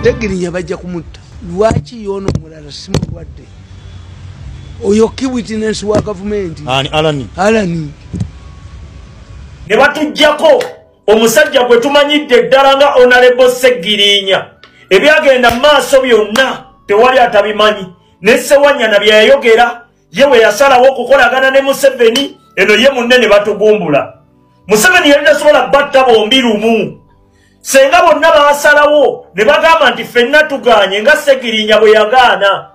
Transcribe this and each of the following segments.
Segirinya bajja kumutta. Lwaki yono mulala simulwadde? Oyo key witness wa government. Alani. Ne batujjako omusajja gwe tumanyidde ddala nga Honorable Segirinya. Ebyagenda maaso byonna tewali atabimanyi. Ne Ssewanyana bye yayogera yewe yasalawo okukolagana ne Museveni eno ye munene batugumbula. Museveni yali tasobola batta bombi lumu. Senga bonna baasalawo ne bagamba nti ffenna tuganye nga Segirinya bwe yagaana.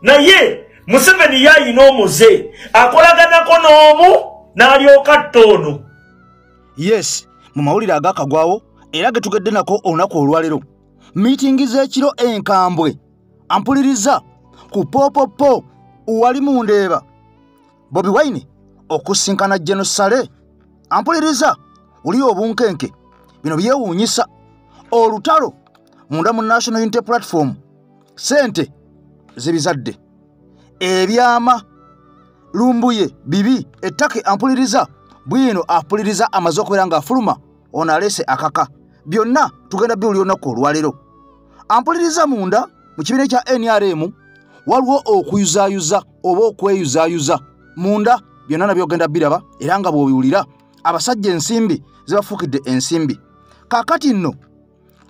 Naye Museveni yayina omuze akolaganako n'omu n'alyoka ttono. Yes, mu mawulire agakagwawo era getugedde nako olunaku olwaleero. Meeting z'ekiro enkambwe ampuliriza ku popopo wali mundeeba Bobi Wine okusinkana General Sale ampuliriza uli obunkenke bino byewuunyisa olutalo munda mu National Unity Platform sente zibizadde ebyama lumbuye bibi ettake ampuliriza bwino apuliriza amaze okubeera nga afuluma ono alese akaka byonna tugenda byoli olunaku olwaleero ampuliriza munda mu kibiina kya NRM waliwo okuyuzaayuza oba okweyuzaayuza munda byonna nabyo ogenda biraba era nga bw'obiwulira abasajja ensimbi zibafuukidde ensimbi kaakati nno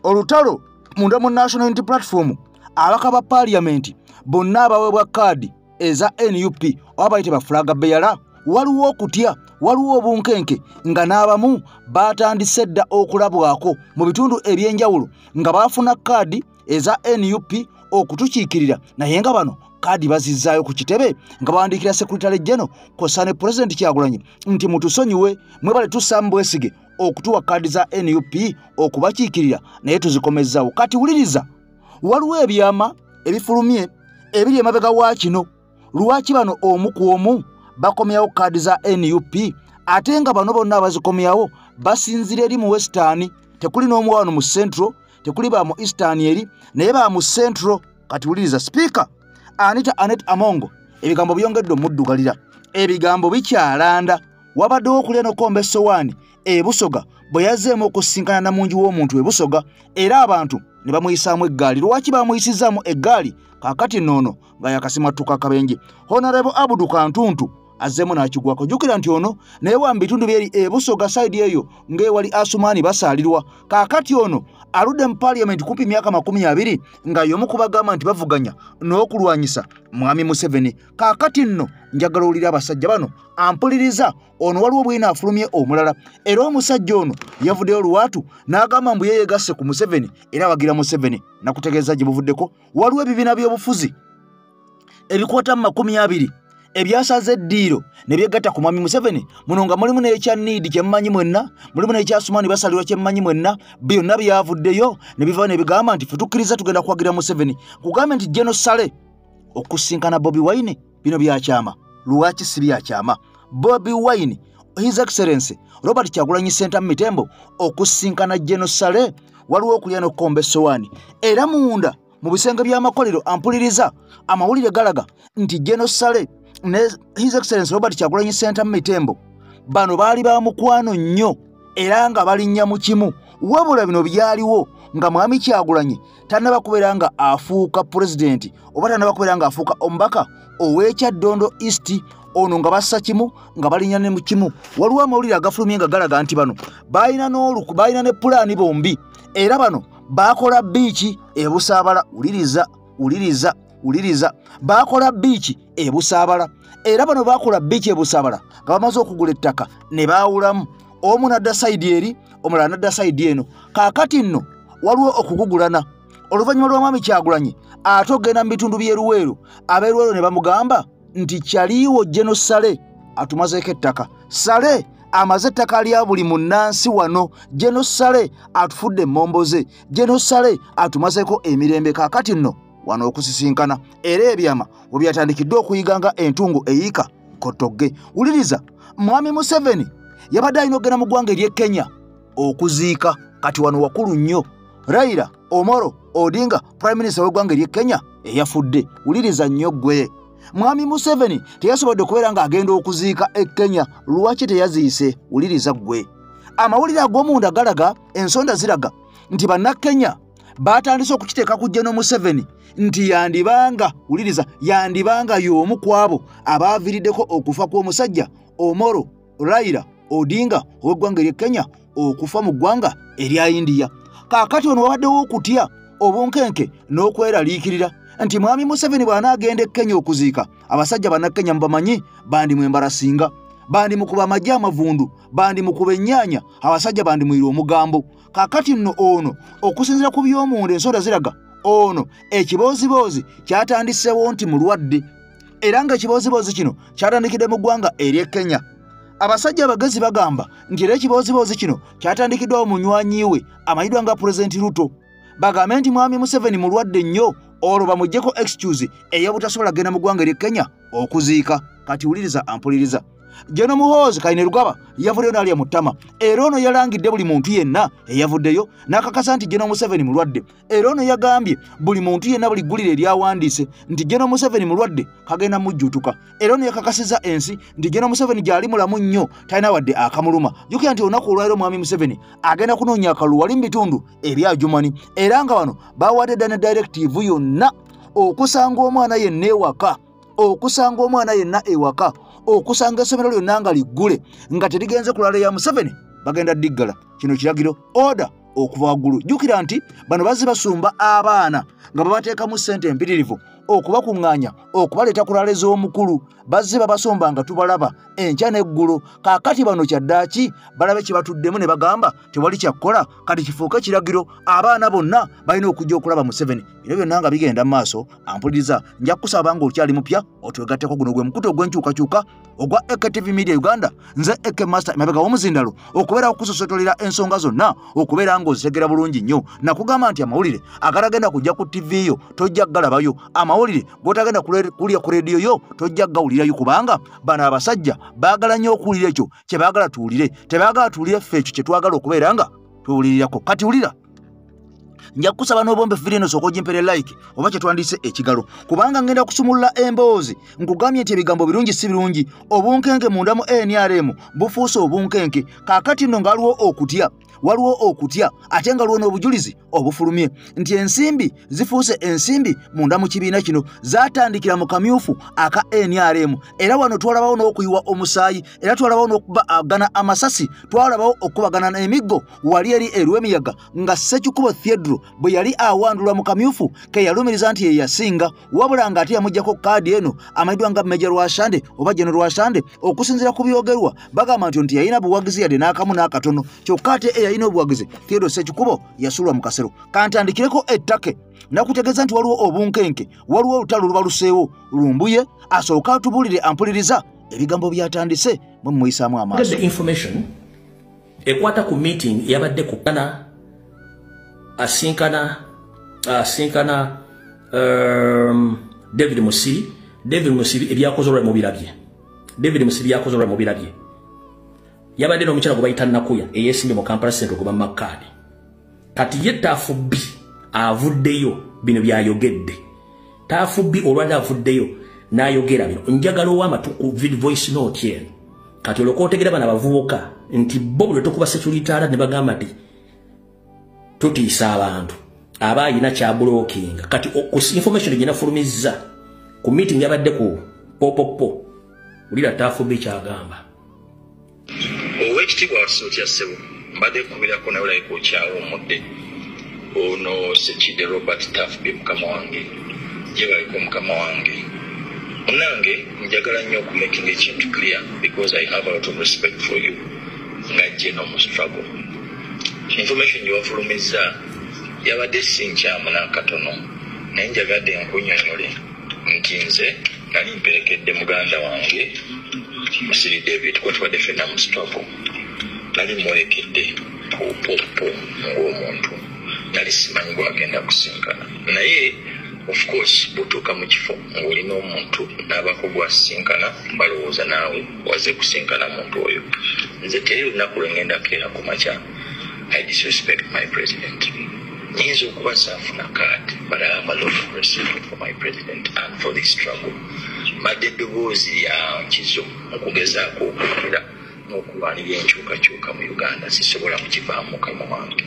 olutalo munda mu National Unity Platform abaka ba Parliament bonna abaweebwa kaadi eza NUP oba bayite bafulaga beyala waliwo okutya waliwo obunkenke nga n'abamu batandise dda okulabwako mu bitundu ebyenjawulo nga bafuna kaadi eza NUP okutukiikirira naye nga bano kaadi bazizzaayo ku kitebe nga bawandiikira Secretary General kw'ossa ne President Kyagulanyi nti mutusonyiwe mwebale tussaamu bwesige okutuwa kaadi za NUP okubakiikirira naye tuzikomezzaawo kati wuliriza waliwo ebyama ebifulumye ebiri emabega wa kino lwaki bano omu ku omu bakomyawo kaadi za NUP ate nga bano bonna abazikomyawo basinzira eri mu Western tekuli n'omu wano mu Central tekuli ba mu Eastern eri naye ba mu Central kati wuliriza Speaker Anita Anet Amongo ebigambo byongedde omuddugalira ebigambo bikyalanda wabaddewo okulya n'okomba essowaani ebusoga bwe yazzeemu okusinkana na mungi w'omuntu ebusoga era abantu ne bamuyisaamu eggaali lwaki bamuyisizaamu eggaali kaakati noono nga yakasimatuka akabenje Honorable Abudu Kantuntu azzeemu n'akigwako jjukira nti ono naye wa mu bitundu byeri ebusoga sayidi eyo ng'ewali Asumaani basaalirwa kaakati ono aludde mu Parliament kumpi myaka 20 nga y'omu ku bagamba nti bavuganya n'okulwanyisa Mwami Museveni kaakati nno njagala owulira abasajja bano ampuliriza ono waliwo bwina afulumye omulala era omusajja ono yavuddeyo luwaatu n'agamba mbu yeyegasse ku Museveni era abagira Museveni nakutegeeza gye buvuddeko waliwo ebibiina by'obufuzi ebikwata mu 20 ebyasaze eddiiro ne byegatta ku Mwami Museveni muno nga mulimu n'ekya Need kye mmanyi mwenna mulimu n'ekya Asumaani basalirwa kye mmanyi mwenna byonna byavuddeyo ne biva ne bigamba nti futukkiriza tugenda kwagira Museveni kugamba nti General Sale okusinkana Bobi Wine bino byakyama lwaki si byakyama Bobi Wine His Excellency Robert Kyagulanyi Ssentamu Mitembo okusinkana General Sale waliwo okulya n'okukomba essowaani era munda mu bisenge by'amakolero ampuliriza amawulire galaga nti General Sale ne His Excellency Robert Kyagulanyi Ssentamu Mitembo bano baali ba mukwano nnyo era nga balinnya mu kimu wabula bino byaliwo nga Mwami Kyagulanyi tannaba kubeera nga afuuka president oba tannaba kubeera nga afuuka omubaka ow'ekyaddondo East ono nga bassa kimu nga balinnya ne mu kimu waliwo amawulire agafulumye nga galaga nti bano balina n'oluku balina ne pulaani bombi era bano bakola biiki ebusaabala uliriza bakola biiki ebusaabala era bano bakola biiki ebusaabala nga bamaze okugula ettaka ne baawulamu omu nadda sayidi eri omulala nadda sayidi eno kaakati nno waliwo okugugulana oluvannyuma lwa Mwami Kyagulanyi ate ogenda mu bitundu by'eruweero ab'eruweero ne bamugamba nti kyaliiwo General Sale atumazeeko ettaka Sale amaze ettaka lya buli munnansi wano General Sale atufudde emmomboze General Sale atumazeeko emirembe kaakati nno wano okusisinkana era ebyama we byatandikidde okuyiganga entungo eyiika kotogge wuliriza Mwami Museveni yabadde alina okugenda mu ggwanga ery'e Kenya okuziika kati wano wakulu nnyo Raila Omolo Odinga Prime Minister w'eggwanga ery'e Kenya eyafudde wuliriza nnyo ggwe Mwami Museveni teyasobodde okubeera ng'agenda okuziika e Kenya lwaki teyaziise wuliriza ggwe amawulire ag'omunda galaga ensonda ziraga nti bannakenya batandise okukiteeka ku General Museveni nti yandibanga y'omu kwabo abaaviiriddeko okufa kw'omusajja Omoro Raila Odinga ow'eggwanga ery'e Kenya okufa mu ggwanga erya India. Kaakati ono wabaddewo okutya obunkenke n'okweraliikirira nti mwami Museveni bw'anaagenda e Kenya okuziika abasajja bannakenya mubamanyi bandi mu embarasinga, bandi mu kuba amagye amavundu, bandi mu kuba ennyaanya, abasajja bandi muyira omugambo. Kaakati nno ono okusinziira ku by'omunda ensonda ziraga ono ekibooziboozi kyatandisewo nti mulwadde, era ng'ekibooziboozi kino kyatandikidde mu ggwanga ery'e Kenya. Abasajja abagezi bagamba nti era ekibooziboozi kino kyatandikiddwawo munywanyi we amanyiddwa nga Pulezidenti Ruto. Bagambe nti mwami Museveni mulwadde nnyo olwo bamuggyeko excuse ey'obutasobola genda mu ggwanga ery'e Kenya okuziika. Kati wuliriza ampuliriza. General Muhoozi Kainerugaba yavuddeyo n'alya mu ttama, era ono yalangidde buli muntu yenna eyavuddeyo n'akakasa nti General Museveni mulwadde. Era ono yagambye buli muntu yenna buli ggulire eryawandiise nti General Museveni mulwadde kagenda mujjutuka. Era ono yakakasiza ensi nti General Museveni gy'ali mulamu nnyo talina wadde akamuluma. Jjukira nti olunaku olwaleero mwami Museveni agenda kunoonya akalulu wali mu bitundu ebya Jumani, era nga bano bawadde ddala ne directive yonna okusanga omwana yenna ewaka, okusanga essomero lyonna nga liggule nga terigenze kulala ya Museveni bagenda diggala. Kino kiragiro order okuva waggulu. Jjukira nti bano bazzi basumba abaana nga babateekamu ssente empitirivu okubakuŋŋaanya okubaleeta ku laleza omukulu, bazze babasomba nga tubalaba enkya n'eggulu. Kaakati bano kyaddaaki balabe kye batuddemu ne bagamba tewali kyakkola, kati kifuuke kiragiro abaana bonna balina okujja okulaba Museveni. Bino byonna nga bigenda mu maaso, ampuliriza nja kusaba nga okyali mupya otwegatteko guno gwe mukutu ogw'enkyukakyuka ogwa EKTV Media Uganda. Nze Eke Master emabega w'omuzindalo okubeera okusosootolera ensonga zonna, okubeera ng'ozitegera bulungi nnyo. Nakugamba nti amawulire agalagenda kujja ku TV yo tojja galabayo, amawulire g'otagenda kulya ku rediyo yo tojja gawulirayo, kubanga bano abasajja baagala nnyo okuwulira ekyo kye baagala tuwulire, tebaagala tuwulire ffe ekyo kye twagala okubeera nga tuwulirirako. Kati wulira, nja kusaba n'obombe video soko ogimpere like oba kye twandise ekigalo, kubanga ngenda kusumulula emboozi nkugambye nti ebigambo birungi si birungi. Obunkenke munda mu NRM bufuuse obunkenke. Kaakati nno nga waliwo okutya ate nga waliwo n'obujulizi obufulumye nti ensimbi zifuuse ensimbi munda mu kibiina kino, zaatandikira mu kamyufu aka NRM. Era wano twalabawo n'okuyiwa omusaayi, era twalabawo n'okubagana amasasi, twalabawo okubagana emiggo wali eri erw'emiyaga nga Ssekikubo Theodore bwe yali awandulwa mu kamyufu ke yalumiriza nti ye yasinga, wabula ng'ate yamuggyako kaadi eno amanyiddwa nga Major Rwashande oba General Rwashande. Okusinziira ku byogerwa bagamba nti yalina buwagizi yadde n'akamu n'akatono, kyokka ate eyalina obuwagizi Theodore Ssekikubo yasulwa mu kasero. Kantandikireko ettake nakutegeeza nti waliwo obunkenke, waliwo olutalo luba luseewo lumbuye. Asooka atubuulire ampuliriza ebigambo byatandise mwe muyisaamu amaaso. Information ekwata ku meeting yabadde ku kana asinkana David Musiri ebyakoze olwa mu birabye. Yabadde n'omukyala gwe bayita Nakuya eyeesimbye mu Kampala Centre okuba Makkaadi. Kati ye Tafubbi avuddeyo bino byayogedde. Tafubbi olwadde avuddeyo n'ayogera bino. Njagala ow'amatu ku voice note eno. Kati olwoka otegera bano abavubuka nti bo buli tukuba security ne bagamba nti tutiisa abantu aba ayina kyabulookinga. Kati information gye nafulumizza ku meeting yabadde ku popopo ulira Tafubbi kyagamba. Owekitiibwa Wasotya Ssebo mbadde kubirako nawe like okyawo omudde ono Ssekide Robert Tafubbi mukama wange gye baliko mukama wange munange njagala nnyo okumaking ekintu clear because I have a lot of respect for you nga gye no mu struggle. Information gye wafulumizza yabadde si nkyamu n'akatono naye njagadde nkunnyonnyole nti nze nali mperekedde muganda wange Musiri David kwa twadde ffenna mu struggle. Nali mwerekedde popopo ng'omuntu nali simanyi gwagenda kusinkana naye of course butuuka mu kifo ng'olina omuntu n'abako gwasinkana balowooza naawe waze kusinkana muntu oyo. Nze teri lunaku lwe ngenda keera ku makya I disrespect my president. Nyinza okuba saafuna kaadi but I have a lot of respect for my president and for this struggle. Mbadde eddoboozi lya nkizo okugezaako okuwulira n'okulwanira enkyukakyuka mu Uganda sisobola kukivaamu mukama wange.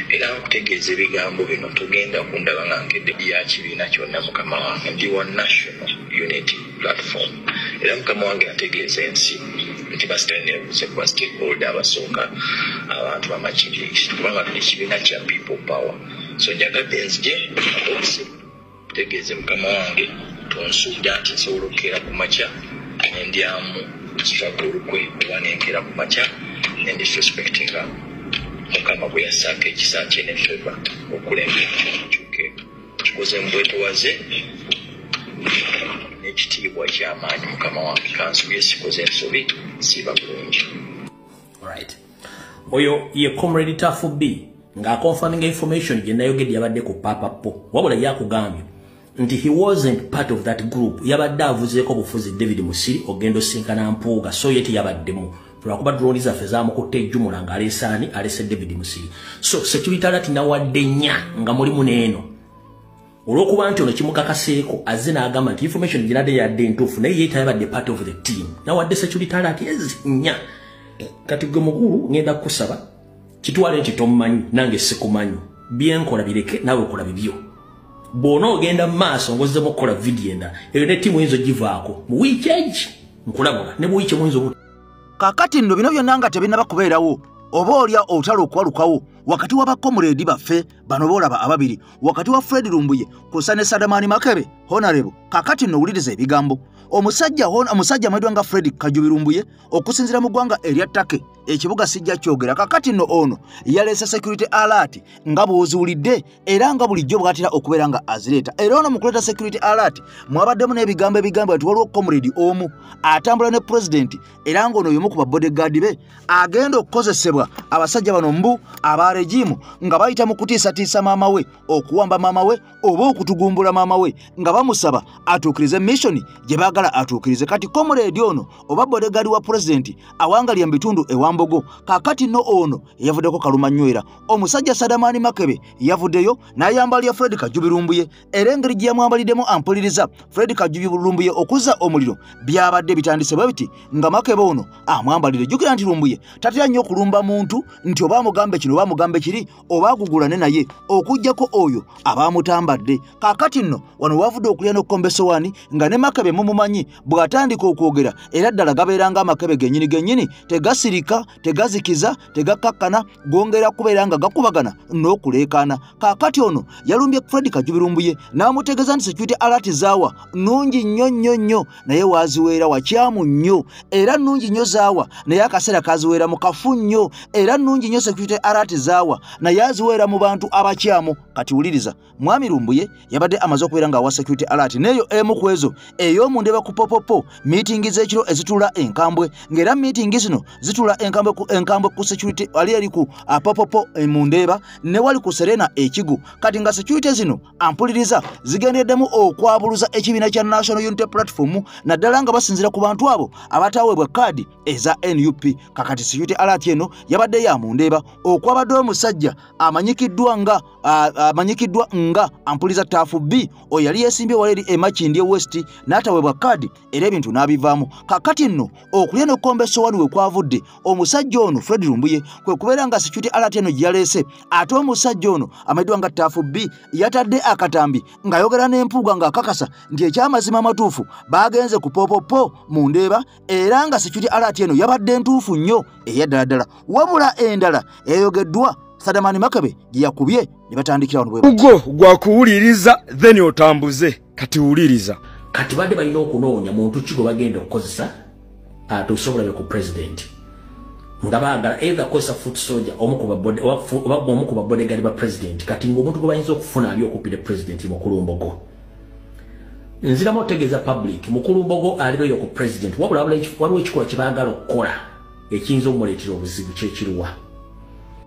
Era okutegeeza ebigambo bino tugenda kundaba nga nkedde ya kibiina kyonna mukama wange ndi wa National Unity Platform. Era mukama wange ategeeza ensi nti basitaneebuze kuba stakeholder abasooka abantu b'amakiri kubanga tuli ekibiina kya people power. So njagadde nzije obuse tegeeze mukama wange tonsujja nti nsobola okukeera ku makya nendyamu struggle kwe oba nenkera ku makya nendisrespectinga mukama bwe yasaaka ekisa kye ne feva okulembera kyuke kikoze mbwetowaze n'ekitiibwa ky'amaanyi mukama wange kansubye sikoze ensobi siba bulungi. Alright. Oyo ye Comrade Tafu B nga confirming information gye nayogedde yabadde ku Papa Po wabula yakugambye nti he wasn't part of that group. Yabadde avuzeeko bufuzi David Musiri ogendo sinkana Mpuuga so yeti yabaddemu lwakuba drone zaffe zaamukutte ejjumula nga aleesaani alese David Musiri. So security alert nawadde nnya nga mulimu n'eno olw'okuba nti ono kimukakaseeko azze n'agamba nti information ginadde yadde entuufu naye yeeta yabadde part of the team. Nawadde security alert nnya. Kati gwe mukulu ngenda kukusaba kitwale nti tomumanyi nange sikumanyi byenkola bireke nawe okola bibyo. Bono ogenda maaso ngozze mukola video enda eyo ne timu yinzo givaako mu weekend nkulabula ne buwiike mwinzo. Kakati nno bino byonna nga tebinaba kubeerawo oba olya otalo okwalukawo wakati wa bakomredi baffe bano boolaba ababiri wakati wa Fred Lumbuye kusane Sadamani Makebe honorable. Kakati nno wuliriza ebigambo omusajja mwedwa nga Fred Kajubirumbuye okusinzira mu ggwanga erya Ttake ekibuga sijja kyogera. Kakati nno ono yaleese security alert nga bw'oziwulidde era nga bulijjo bw'atera okubeera nga azireeta. Era ono mu kuleeta security alert mwabaddemu n'ebigambo ati waliwo comrade omu atambula ne president era ng'ono y'omu ku babodyguard be agenda okukozesebwa abasajja bano mbu aba regimu nga bayita mu kutiisatiisa maama we okuwamba maama we oba okutugumbula maama we nga bamusaba atuukirize mission gye baagala atuukirize. Kati comrade ono oba bodyguard wa president awangalya mu bitundu ewambogo. Kakati no ono yavuddeko kalumanywera omusajja Sadamani Makebe yavuddeyo n'ayambalya Fred Kajubirumbuye era engeri gye yamwambaliddemu ampuliriza Fred Kajubirumbuye okuzza omuliro byabadde bitandise bwe biti nga Makebe ono amwambalire. Jjukira nti Lumbuye tatera nnyo okulumba muntu nti oba amugambe kino oba amugambe kiri oba agugulane naye okuggyako oyo abaamutambadde. Kakati nno wano wavudde okulya n'okkombesowani nga ne Makebe mumumanyi bw'atandika okwogera era ddala gabeeranga Makebe gennyini tegasirika tegazikiza tegakkakkana gongera kubeera nga gakubagana n'okuleekaana. Kakati ono yalumbye Fred Kajubirumbuye n'amutegeeza nti security alert zaawa nnungi nnyo naye waaziweera wakyamu nnyo era nnungi nnyo zaawa naye akaseera kaziweera mu kafu nnyo era nnungi nnyo security alert zaawa naye aziweera mu bantu abakyamu. Kati wuliriza mwami Lumbuye yabadde amaze okubeera ng'awa security alert n'eyo emu ku ezo ey'omundeba ku popopo meeting z'ekiro ezitula enkambwe ng'era meeting zino zitula enkambwe ku security ali eri ku popopo mundeeba ne wali ku Serena ekigu. Kati nga security zino ampuliriza zigendeddemu okwabuluza ekibiina kya National Unity Platform naddala nga basinzira ku bantu abo abataweebwa kaadi eza NUP. Kakati security alert eno yabadde ya mundeeba okwabadde omusajja amanyikiddwa nga ampuliza Tafu B oyo yali yeesimbye waleri emakindi West n'ataweebwa kaadi era ebintu n'abivaamu. Kakati nno okulya n'okkombesowani we kwavudde omusajja ono Fred Lumbuye kwe kubeera nga security alert eno gye yaleese ate omusajja ono amayiddwa nga Tafu B yatadde akatambi ng'ayogera n'empuuga ng'akakasa nti ekyamazima amatuufu baagenze ku popopo mu ndeeba era nga security alert eno yabadde ntuufu nnyo eyaddala wabula endala eyogeddwa Sadamani Makebe gye yakubye ne batandikira wano bwe gwakuwuliriza then otambuze kati wuliriza. Kati badde balina okunoonya muntu ki gwe bagenda okukozesa atusobola ku president nga baagala either kosa foot soldier omu ku babodyguard ba president. Kati ng'omuntu gwe bayinza okufuna ali okuppira president Mukulumbogo nziramu otegeeza public Mukulumbogo aliroyo ku president wabula waliwo ekikola kye baagala okukola ekiyinza okumuleetera obuzibu kyekiruwa.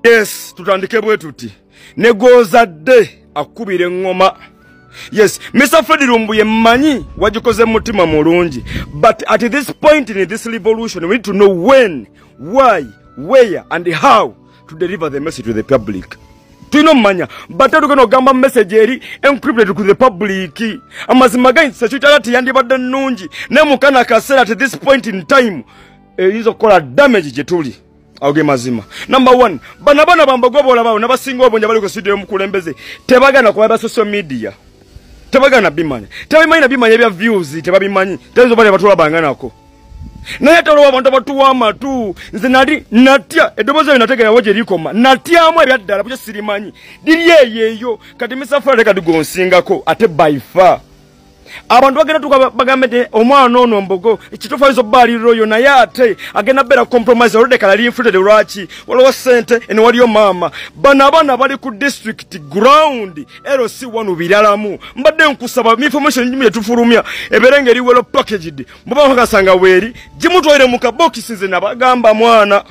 Yes, tutandike bwe tuti ne gw'ozadde akubira eŋŋoma. Yes, Mr. Fred Lumbuye mmanyi wagikoze mutima mulungi, but at this point in this revolution we need to know when, why, where and how to deliver the message to the public. Tuino manya but tukano gamba message eri encrypted to the public. Amazima gain security alert yandibadde nnungi ne mukana kasera at this point in time erizo kola damage jetuli auge mazima. Number 1, bana bambogo bolaba nabasinga obonja bali ku studio mukulembeze tebagana kwa social media. Tebagana bimanya. Tebimanya bimanya bya views tebabimanyi. Tezo bali batula banganako. Naye tolo abantu batuwama tu nze nali natya edoboza binateka yawo je likoma natyamu ebyaddala byo sirimanyi diri yeyo kati misafara kati gonsingako ate by far abantu bagenda tukabagambe omwana ono mbogo ekitufa izo bali royo naye ate agenda bera compromise already kala inflated lwachi waliwo sente ene waliyo mama bana bali ku district ground LC1 biralamu mbadde nkusaba information nyimye tufurumya eberenge eriwelo packaged mbuba bakasanga weri jimutwaire mu kabox nze nabagamba mwana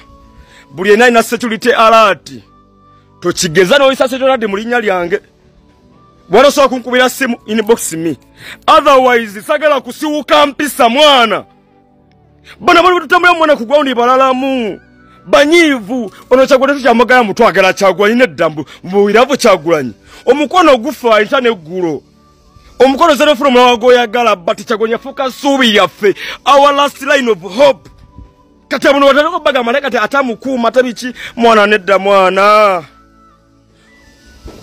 buli ena ina security alert tochigeza no isa security alert mulinya lyange wano so kunkubira simu inbox me otherwise sagala kusiwuka mpisa mwana bana bali tutambula mwana ku ground balalamu banyivu ono chagula tukyamagala mutwagala chagwa ine dambu mbuyiravo chagulanyi omukono gufa intane gulo omukono zero from wagoya gala but chagonya foka subi yafe our last line of hope kati abono watako baga maleka te atamukuma tabichi mwana nedda mwana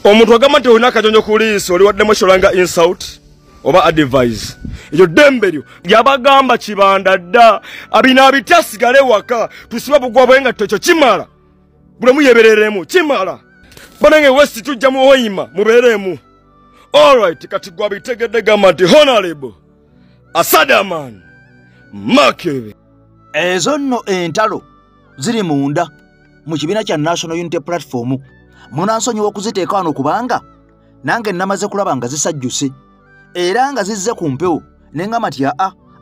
omuntu agamate onaka jonjo kuliso oli wadde mosholanga insult oba advise iyo dembelyo yabagamba kibanda dda abina abitasigale waka tusiba bugwa bwenga tocho kimala bulamu yebereremu kimala banenge west tujja mu oyima muberemu alright kati gwa bitegedde gamati honorable Asadaman Makebe ezo nno entalo ziri munda mu kibiina kya National Unity Platform munansonyi okuziteeka wano kubanga nange namaze kulaba nga zisajjuse era nga zizze ku mpewo nengamba nti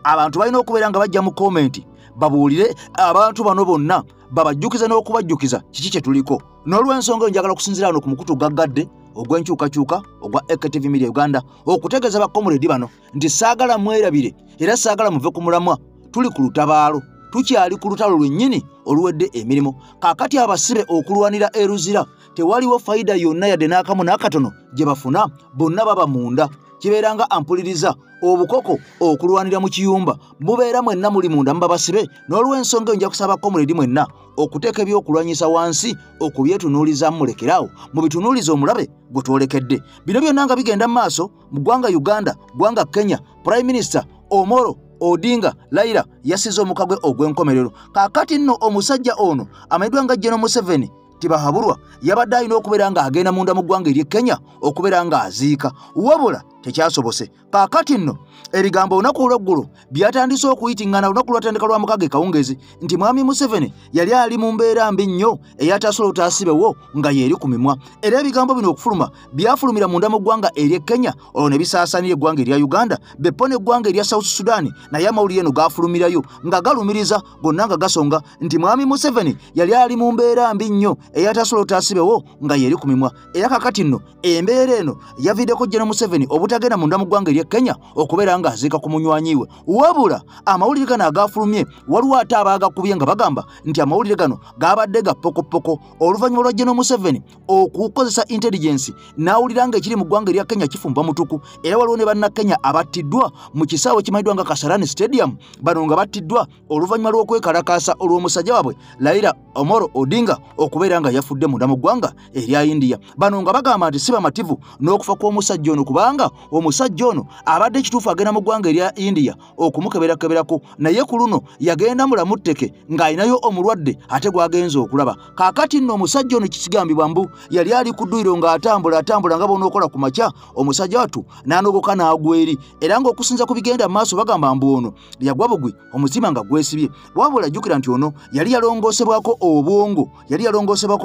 abantu balina okubeera nga bajja mu komenti babuulire abantu bano bonna babajjukiza n'okubajjukiza kiki kye tuliko n'olw'ensonga eyo njagala okusinziira wano ku mukutu gaggadde ogw'enkyukakyuka ogwa AKTV Media Uganda okutegeeza bakomuledi bano nti saagala mwerabire era saagala muve ku mulamwa tuli ku lutabaalo tukyali ku lutalo lwennyini oluwedde emirimu kaakati abasibe okulwanira eruzira tewaliwo fayida yonna yadde n'akamu n'akatono gye bafuna bonna baba munda kibeeranga ampuliriza obukoko okulwanira mu kiyumba bubeera mwenna muli munda mu babasibe n'olw'ensonga nja kusaba komuledi mwenna okuteeka ebyokulwanyisa wansi okubyetunuuliza mulekeraawo mu bitunuuliza omulabe gwe twolekedde bino byonna nga bigenda mu maaso mu ggwanga Uganda ggwanga Kenya Prime Minister Omoro Odinga Laira yasize omukagwe ogw'enkomerero kaakati nno omusajja ono amanyiddwa nga General Museveni tibahabulwa yabadde alina okubeera nga agenda munda mu ggwanga ery'e Kenya okubeera nga aziika wabula tekyasobose kaakati nno ebigambo olunaku olw'eggulo byatandise okuyitingana olunaku lwatandika lwa mukage kawungezi nti mwami Museveni yali ali mu mbeera mbi nnyo eyatasobola otaasibewo nga yeeri ku mimwa era ebigambo bino okufuluma byafulumira munda mu ggwanga ery'e Kenya olwo ne bisaasaanira eggwanga erya Uganda beppo n'eggwanga erya South Sudan naye amawulire eno gaafulumirayo nga galumiriza gonna nga gasonga nti mwami Museveni yali ali mu mbeera mbi nnyo eyatasobola otaasibewo nga yeeri ku mimwa era kakati nno embeera eno yaviddeko General Museveni obutagenda munda mu ggwanga ery'e Kenya okubeera nga aziika ku munywanyiwe wabula amawulire gano agafulumye waliwo ate abaagakubye nga bagamba nti amawulire gano gaabadde ga pokopoko oluvannyuma lwa General Museveni okukozesa intelligence n'awulira nga ekiri mu ggwanga erya Kenya kifumba mutuku era waliwo ne bannakenya abattiddwa mu kisaawe kimanyiddwa nga Kasarani Stadium bano nga battiddwa oluvannyuma lw'okwekalakaasa olw'omusajja waabwe Raila Omoro Odinga okubeera nga yafudde munda mu ggwanga erya India bano nga bagamba nti si bamativu n'okufa kw'omusajja ono kubanga omusajja ono abadde ekituufu agenda mu ggwanga erya India okumukeberako naye ku luno yagenda mulamu tteke ng'alinayo omulwadde ate gwagenza okulaba kaakati nno omusajja ono kisigambibwa mbu yali ali ku dduyiro ng'atambula nga bonookola ku makya omusajja wattu n'anogoka n'agwa eri era ng'okusinza ku bigenda mu maaso bagamba mbu ono yagwa bugwi omutima nga gwesibye wabula jjukira nti ono yali yalongoosebwako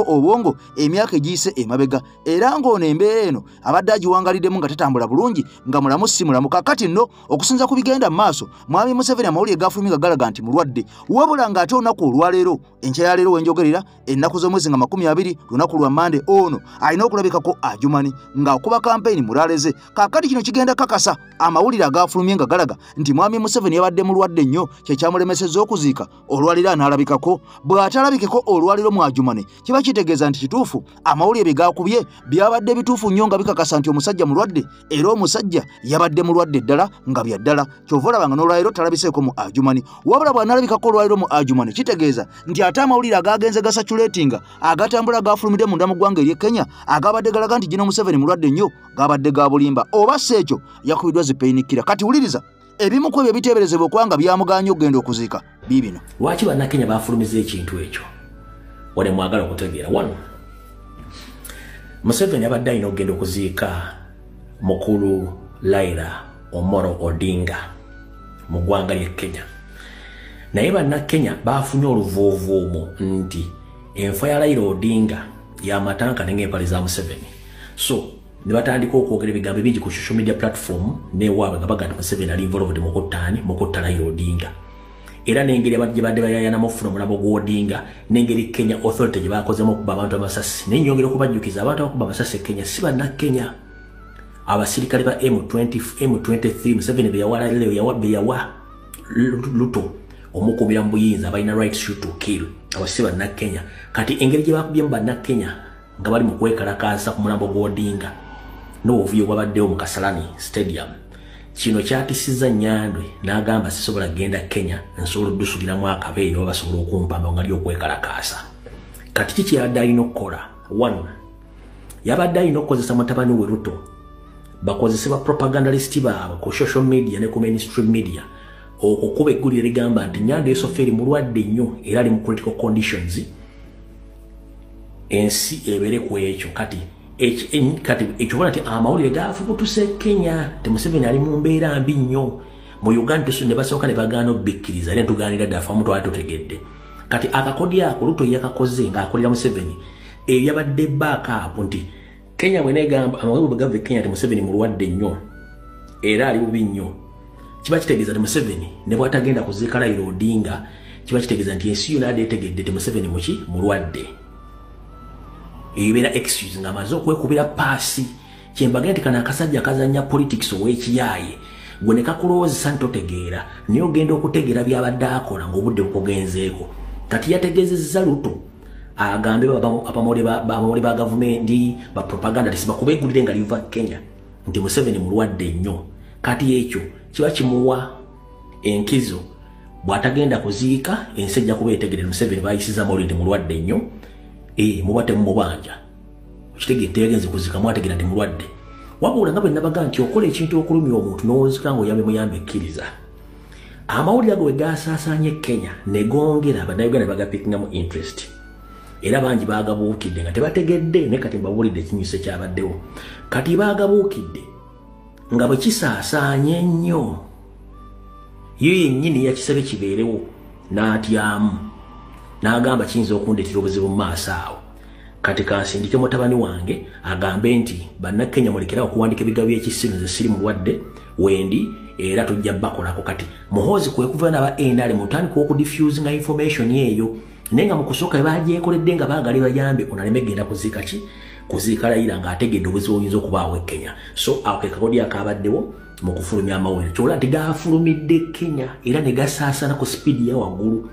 obwongo emyaka egiyise emabega era ng'ono embeera eno abadde agiwangaliddemu nga tatambula bulungi nga mulamu si mulamu kakati nno okusinza ku bigenda mu maaso mwami Museveni amawulire gafulumye nga galaga nti mulwadde wabula ng'ate olunaku olwaleero enkya ya leero wenjogerera ennaku z'omwezi nga 20 lunaku lwa Mande ono alina okulabikako ajumani ng'akuba kampeyini mulaaleze kakati kino kigenda kakasa amawulire agafulumye nga galaga nti mwami Museveni yabadde mulwadde nnyo kyekyamulemesezza okuziika olwaleero anaalabikako bw'atalabike batandikeko olwaliro mu Adjumani kiba kitegeeza nti kituufu amawulire bigakubye byabadde bituufu nnyo nga bikakasa nti omusajja mulwadde era omusajja yabadde mulwadde ddala nga bya ddala kyova olabanga n'olwaliro talabiseeko mu Adjumani wabula bw'anaalabikako olwaliro mu Adjumani kitegeeza nti ate amawulire agagenze gasatulatinga agatambula gafulumidde munda mu ggwanga ery'e Kenya agabadde galaga nti Gino Museveni mulwadde nnyo gabadde ga bulimba oba si ekyo yakubiddwa zipeinikira kati wuliriza ebimu ku ebyo biteeberezebwa okubanga byamuganya okugenda okuziika biibino lwaki bannakenya bafulumiza ekintu ekyo wale mwagala okutegeera wano Museveni abadde alina okugenda okuziika mukulu Raila Omolo Odinga mu ggwanga ly'e Kenya naye bannakenya bafunye oluvuuvuumu nti enfa ya Raila Odinga y'amatanka n'empale za Museveni so ne batandika okwogera ebigambo bingi ku social media platform newaabwe nga bagamba Museveni ali involved mu kutta Raila Odinga era n'engeri abadde bayayanamu okufuna omulambo gw'Odinga n'engeri Kenya Authority gye bakozemu okuba abantu amasasi nenyongera okubajjukiza abantu abakuba amasasi e Kenya si bannakenya abasirikale ba M23 Museveni beyawa luto omukuumira mu buyinza abalina right to kill abasi bannakenya kati engeri gye bakubyemu bannakenya nga bali mu kwekalakaasa ku mulambo gw'Odinga n'obuvuyo bwabaddewo mu Kasarani Stadium kino kyatisiza Nyandwe n'agamba sisobola genda Kenya nsobola oddusuliramu akabeeyo basobola okumpamba nga ly'okwekalakaasa kati kiki yabadde alina okukola one yabadde alina okukozesa mutabani we Ruto bakozesebwa propagandalist baabwe ku social media ne ku mainstream media okukuba eggulire ligamba nti Nyandwe Soferi mulwadde nnyo era ali mu critical conditions ensi ebere ku ekyo kati ekyo nti amawulire gafubutuse Kenya te Museveni ali mu mbeera mbi nnyo mu Uganda tusu ne basooka ne bagaana obbikkiriza era tugaanira ddafa omuntu ali tutegedde kati akakodi ako Ruto yakakoze ng'akolera Museveni yabadde backup nti Kenya bwenegamba amawulire gava Kenya ti Museveni mulwadde nnyo era ali bubi nnyo kiba kitegeeza nti Museveni ne bw'atagenda kuziika Raila Odinga kiba kitegeeza nti ensi yonna yadde etegedde ti Museveni mulwadde ebeera excuse nga amaze okwekubira paasi kyembaga nti kana akasajja kazanya politics ow'ekiyaaye gwe ne kakulowoozesa ntotegeera naye ogenda okutegeera byabadde akola ng'obudde bukugenzeeko kati yategeezezza Ruto agambe abamawulire ba gavumenti ba propagandalist bakuba eggulire nga liva Kenya nti Museveni mulwadde nnyo kati ekyo kiba kimuwa enkizo bw'atagenda kuziika ensi ejja kuba etegeere Museveni bayisiza amawulire nti mulwadde nnyo mubate mubanja kitegete yagenze kuzika mwategera ndi mulwadde wabula nga bwe nabaga nti okola ekintu okulumya omuntu n'ozika ngo yambe muyambe ekkiriza amawulire ago wegasaasaanye Kenya ne gongera bannayuganda bagapikingamu interest era bangi baagabuukidde nga tebategedde ne kati mbawulidde ekinyuso kyabaddewo kati baagabuukidde nga bwe kisaasaanye nnyo yo yennyini yakisebe kibeerewo n'atyamu n'agamba kiyinza okundeetera obuzibu mu maaso awo kati kansindike mutabani wange agambe nti bannakenya mulekera okuwandika ebigambo by'ekisiru nze siri mulwadde wendi era tujja bakolako kati muhoozi kwe kuva n'aba NRM mutandika okudiffusinga information eyo naye nga mu kusooka bagyekoledde nga baagala bayambe onaleme genda kuziika ki kuziika Raila ng'ategedde obuzibu obuyinza okubaawo e Kenya so ako ke kakodi akabaddewo mu kufulumya amawulire kyola nti gafulumidde Kenya era ne gasaasana ku sipiidi ya waggulu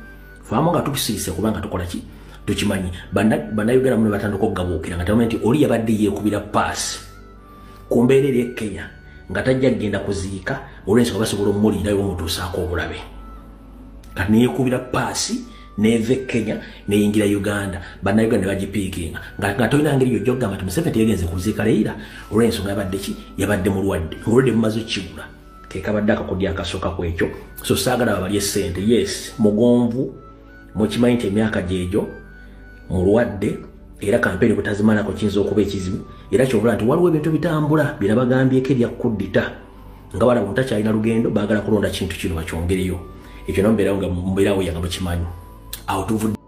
faamu nga tukisirise kubanga tukola ki tukimanyi bannayuganda muno batandika okugabuukira nga tebamanyi nti oli yabadde yeekubira paasi ku mbeera eri e Kenya nga tajja kgenda kuziika olw'ensonga basobola omuwulirayo omutuusaako obulabe kati neyeekubira paasi neeva e Kenya neyingira Uganda bannayuganda ne bagipiikinga nga tolina ngeri yojja okugamba nti Museveni teyegenze kuziika Raila olw'ensonga yabadde ki yabadde mulwadde ng'olwadde mumaze okkigula kekabadde akakodi akasooka ku ekyo so saagala babalye ssente yes mugonvu mukimanyi nti emyaka gyegyo mulwadde era kampeeni butazimanako kiyinza okuba ekizibu era kyobula nti waliwo ebintu bitambula bye nabagambyeko ebya kuddita nga wala bwe mutakyalina lugendo baagala kulonda kintu kino bakyongereyo ekyo nombeerawo nga mumbeerawo yanga mukimanyi awo tuvudde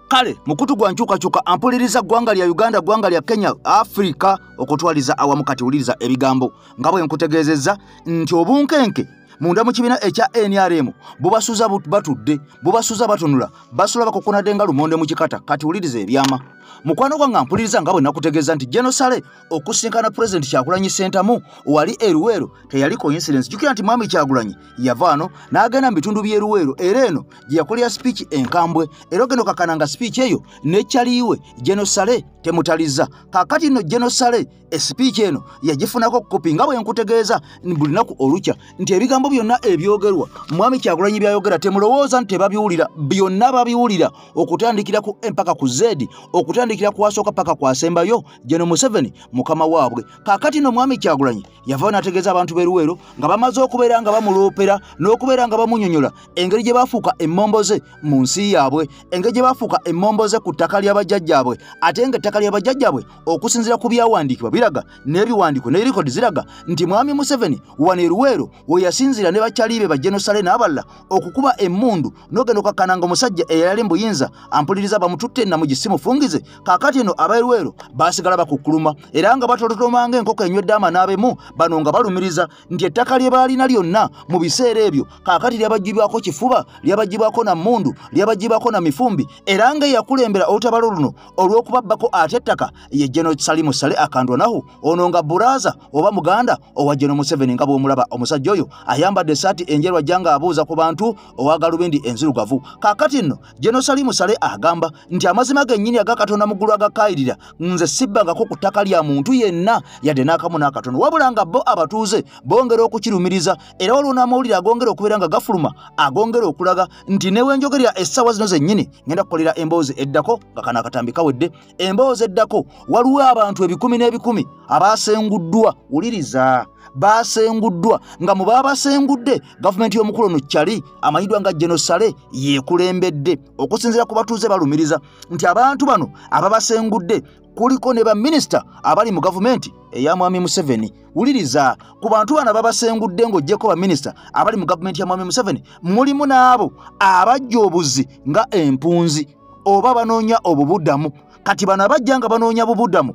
kale mukutu gwa nkyukakyuka ampuliriza ggwanga lya Uganda ggwanga lya Kenya Africa okutwaliza awamu kati wuliriza ebigambo nga bwe nkutegeezezza nti obunkenke munda mu kibiina ekya NRM bubasuza batudde bubasuza batunula basula bakokonadde nga lumonde mu kikata kati wuliriza ebyama mukwano gwange mpuliriza nga bwe nakutegeeza nti Genosale okusinkana President Kyagulanyi Ssentamu wali eruweero teyali coincidence. Jukira nti mwami Kyagulanyi yava wano n'agenda mu bitundu by'eruweero era eno gye yakolera speech enkambwe era ogenda okakananga speech eyo nekyaliiwe Genosale temutaliza. Kaakati nno Genosale speech eno yagifunako kopi nga bwe nkutegeeza buli naku olukya nti ebigambo byonna ebyogerwa mwami Kyagulanyi byayogera temulowooza nti tebabiwulira, byonna babiwulira okutandikira ku empaka ku Zedi okutandikira ku asooka paka ku asembayo General Museveni mukama waabwe. Kaakati no mwami Kyagulanyi yava n'ategeeza abantu b'eruweero nga bamaze okubeera nga bamuloopera n'okubeera nga bamunyonyola engeri gye bafuuka emmomboze mu nsi yaabwe, engeri gye bafuuka emmomboze ku ttaka ly'abajjajjaabwe, ate ng'ettaka ly'abajjajjaabwe okusinziira ku byawandiikibwa biraga n'ebiwandiiko ne likodi ziraga nti mwami Museveni wano eruweero we yasinziira ne bakyaliibe ba Genosale n'abalala okukuba emmundu n'ogenda okakkananga omusajja eyali mu buyinza ampuliriza bamututte na mu gisimu fungize. Kaakati eno abeeruweero baasigala bakukkuluma era nga batolotomanga enkoko enywedde amanaabeemu bano nga balumiriza nti ettaka lye baalina lyonna mu biseera ebyo kaakati lyabagibwako kifuba, lyabagibwako na mmundu, lyabagibwako na mifumbi era nga eyakulembera olutabalo luno olw'okubabbako ate ettaka ye General Salimu Sale akandwanahu ono nga buraaza oba muganda owa General Museveni nga bw'omulaba omusajja oyo ayambadde essaati enjeru ajja nga abuuza ku bantu owa galubindi enzirugavu. Kaakati nno General Salimu Sale agamba nti amazima gennyini agakatonda mu ggulu agakaayirira nze sibbangako ku ttaka lya muntu yenna yadde n'akamu n'akatono wabula nga bo abatuuze bongera okukirumiriza era waliwo n'amawulire agongera okubeera nga gafuluma agongera okulaga nti newenjogerera essaawa zino zennyini ngenda kukolera emboozi eddako nga kano akatambi kawedde emboozi eddako waliwo abantu ebikumi n'ebikumi abaasenguddwa wuliriza baasenguddwa nga mu baabasengudde gavumenti y'omukulu ono kyali amanyiddwa nga Genosale yeekulembedde okusinziira ku batuuze balumiriza nti abantu bano ababasengudde kuliko ne baminisita abali mu gavumenti eya mwami Museveni. Wuliriza ku bantu bano ababasengudde ng'oggyeko baminisita abali mu gavumenti ya mwami Museveni mulimu n'abo abajja obuzi nga empunzi oba banoonya obubuddamu. Kati bano abajja nga banoonya bubuddamu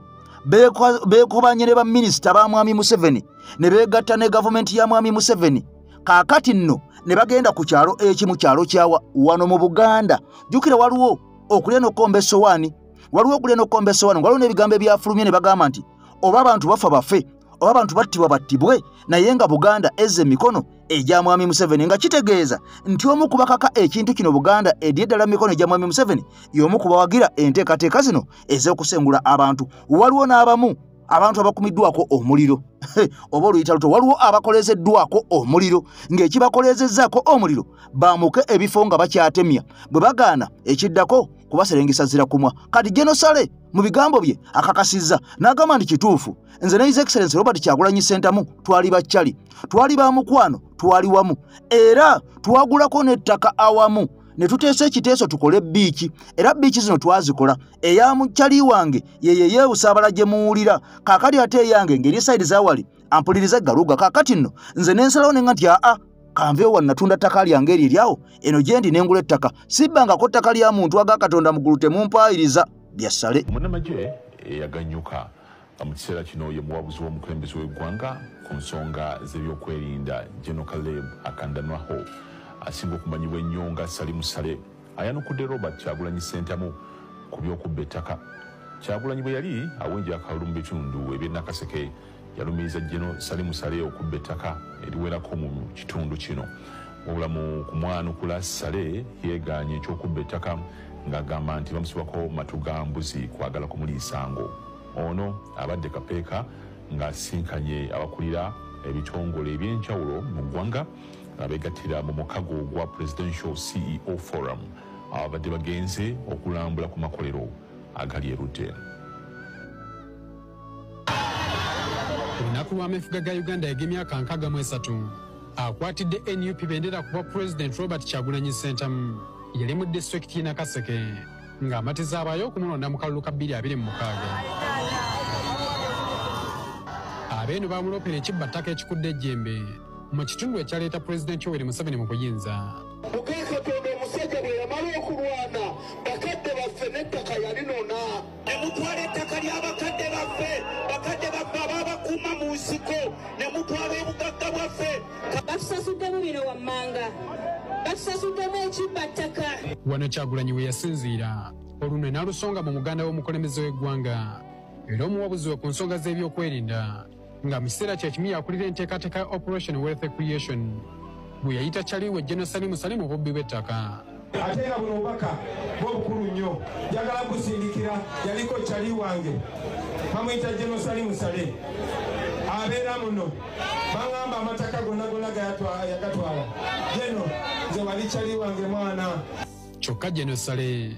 beekobanye ne baminisita ba mwami Museveni ne beegatta ne gavumenti ya mwami Museveni. Kaakati nno ne bagenda ku kyalo ekimu kyalo kyawa wano mu Buganda. Jjukira waliwo okulya n'okkomba essowaani, waliwo okulya n'okkomba essowaani, waliwo n'ebigambo ebyafulumye ne bagamba nti oba abantu bafa bafe oba abantu battibwa battibwe, naye nga Buganda ezza emikono egya mwami Museveni nga kitegeeza nti omu ku bakaka ekintu kino Buganda edye ddala mikono egya mwami Museveni y'omu ku bawagira enteekateeka zino ez'okusengula abantu. Waliwo n'abamu abantu abakumiddwako omuliro oba oluyita luto, waliwo abakolezeddwako omuliro ng'ekibakolezezzaako omuliro baamuke ebifo nga bakyatemya bwe bagaana ekiddako kubaserengesa zira kumwa. Kati Genosale mu bigambo bye akakasizza n'agamba nti kituufu nze ne His Excellency Robert Kyagulanyi Ssentamu twali bakyali, twali ba mukwano, twali wamu era twagulako n'ettaka awamu ne tuteesa ekiteeso tukole biiki era biiki zino twazikola. Eya mukyali wange yeye yeewusaabala gye muwulira, kaakati ate eyange ngeri saidi zawali ampuliriza galuga. Kaakati nno nze nensalawo nenga nti kanveewo wano natunda ttaka lyange eryo eryawo eno gye ndi nengula ettaka, sibbangako ttaka lya muntu aga Katonda mugulu temumpaayiriza bya Sale. Munnamagye yaganyuka mu kiseera kino ye muwabuzi w'omukulembeze w'eggwanga ku nsonga z'ebyokwerinda General Caleb akandanwaho asinga okumanyibwa ennyo nga Salimu Sale ayanukudde Robert Kyagulanyi Ssentamu ku by'okubba ettaka. Kyagulanyi bwe yali awenja akalulu mu bitundu eby'e Nakaseke yalumiriza General Salimu Sale okubba ettaka eriwerako mu kitundu kino. Wabula mu kumwanukula Sale yeegaanye ekyokubba ettaka ng'agamba nti bamusibako matu ga mbuzi kwagala kumuliisango. Ono abadde kapeeka ng'asinkanye abakulira ebitongole eby'enjawulo mu ggwanga abeegattira mu mukago gwa Presidential CEO Forum abadde bagenze okulambula ku makolero agali erudde. Olunaku lw'ameefuga ga Uganda y'emyaka 63 akwatidde NUP bendera kuba President Robert Kyagulanyi Ssentamu yali mu disitulikiti y'e Nakaseke ng'amatiza abayo okumulonda mu kalulu ka 2026. Abeeno bamuloopera ekibbattaka ekikudde ejjembe mu kitundu ekyaleeta Pulezidenti Yoweri Museveni mu buyinza. Mukaikatonda omusajja bwe yamala okulwana bakadde baffe n'ettaka yalinoona ne mutwala ettaka ly'abakadde baffe abaabakuuma mu nsiko ne mutwala obugagga bwaffe. Batusasuddemu bino wammanga, batusasuddemu ekibbattaka. Wano Kyagulanyi we yasinziira olunwe n'alusonga mu muganda w'omukulembeze w'eggwanga era omuwabuzi we ku nsonga z'ebyokwerinda nga mu kiseera kye kimu yakulira enteekateeka ya operation wealth creation bwe yayita kyaliwe General Salimu Salimu obubbi bw'ettaka. Ate nga buno obubaka bw'obukulu nnyo njagala kusindikira yaliko kyali wange bamuyita General Salimu Sale abeera muno baŋŋamba amataka gonna gonna yagatwala jeno nze wali kyali wange mwana. Kyokka General Sale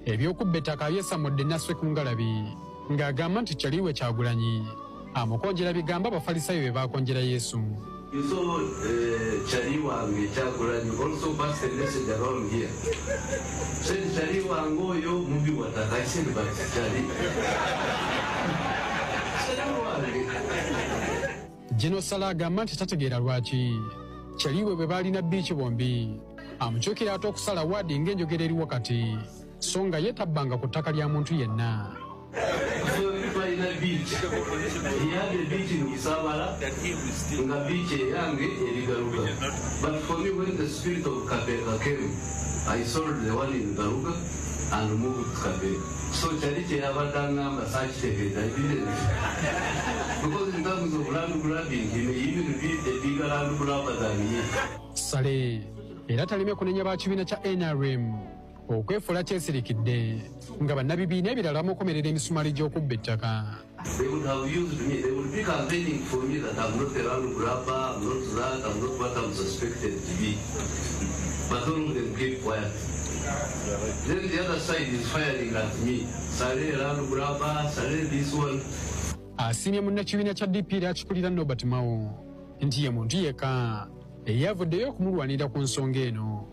ebyokubba ettaka byesamudde Naswe ku Ngalabi ng'agamba nti kyaliwe Kyagulanyi amukonjera bigamba Abafalisaayo be baakonjera Yesu. You saw Chaliwa and Kyagulanyi also passed a message around here. Said Chaliwa and go yo movie what I said about Chali. General Sale agamba nti tategeera lwaki Kyaliwe bwe baalina biiki bombi amukyukira ate okusala waadi ng'enjogera eri wakati so nga ye tabbanga ku ttaka lya muntu yenna. In a beach, he had a beach in Isabara, in a beach Yange, Garuga. But for me, when the spirit of Kapeka came, I sold the one in Garuga and moved to Kapeka. So Charity Avatanga massage it, I didn't. Because in terms of land grabbing, he may even be a bigger land grabber than he. Sale, era talime kunenya bakibiina kya NRM okwefuula kyesirikidde nga bannabibiina ebirala mukomerera emisumaali gy'okubba ettaka. They would have used me, they would be campaigning for me that I'm not a land grabber, I'm not that, I'm not what I'm suspected to be. But all of them keep quiet. Then the other side is firing at me. Sale land grabber, Sale this one. Asiimye munnakibiina kya DP era akikulira Norbert Mao nti ye muntu yekka eyavuddeyo okumulwanira ku nsonga eno.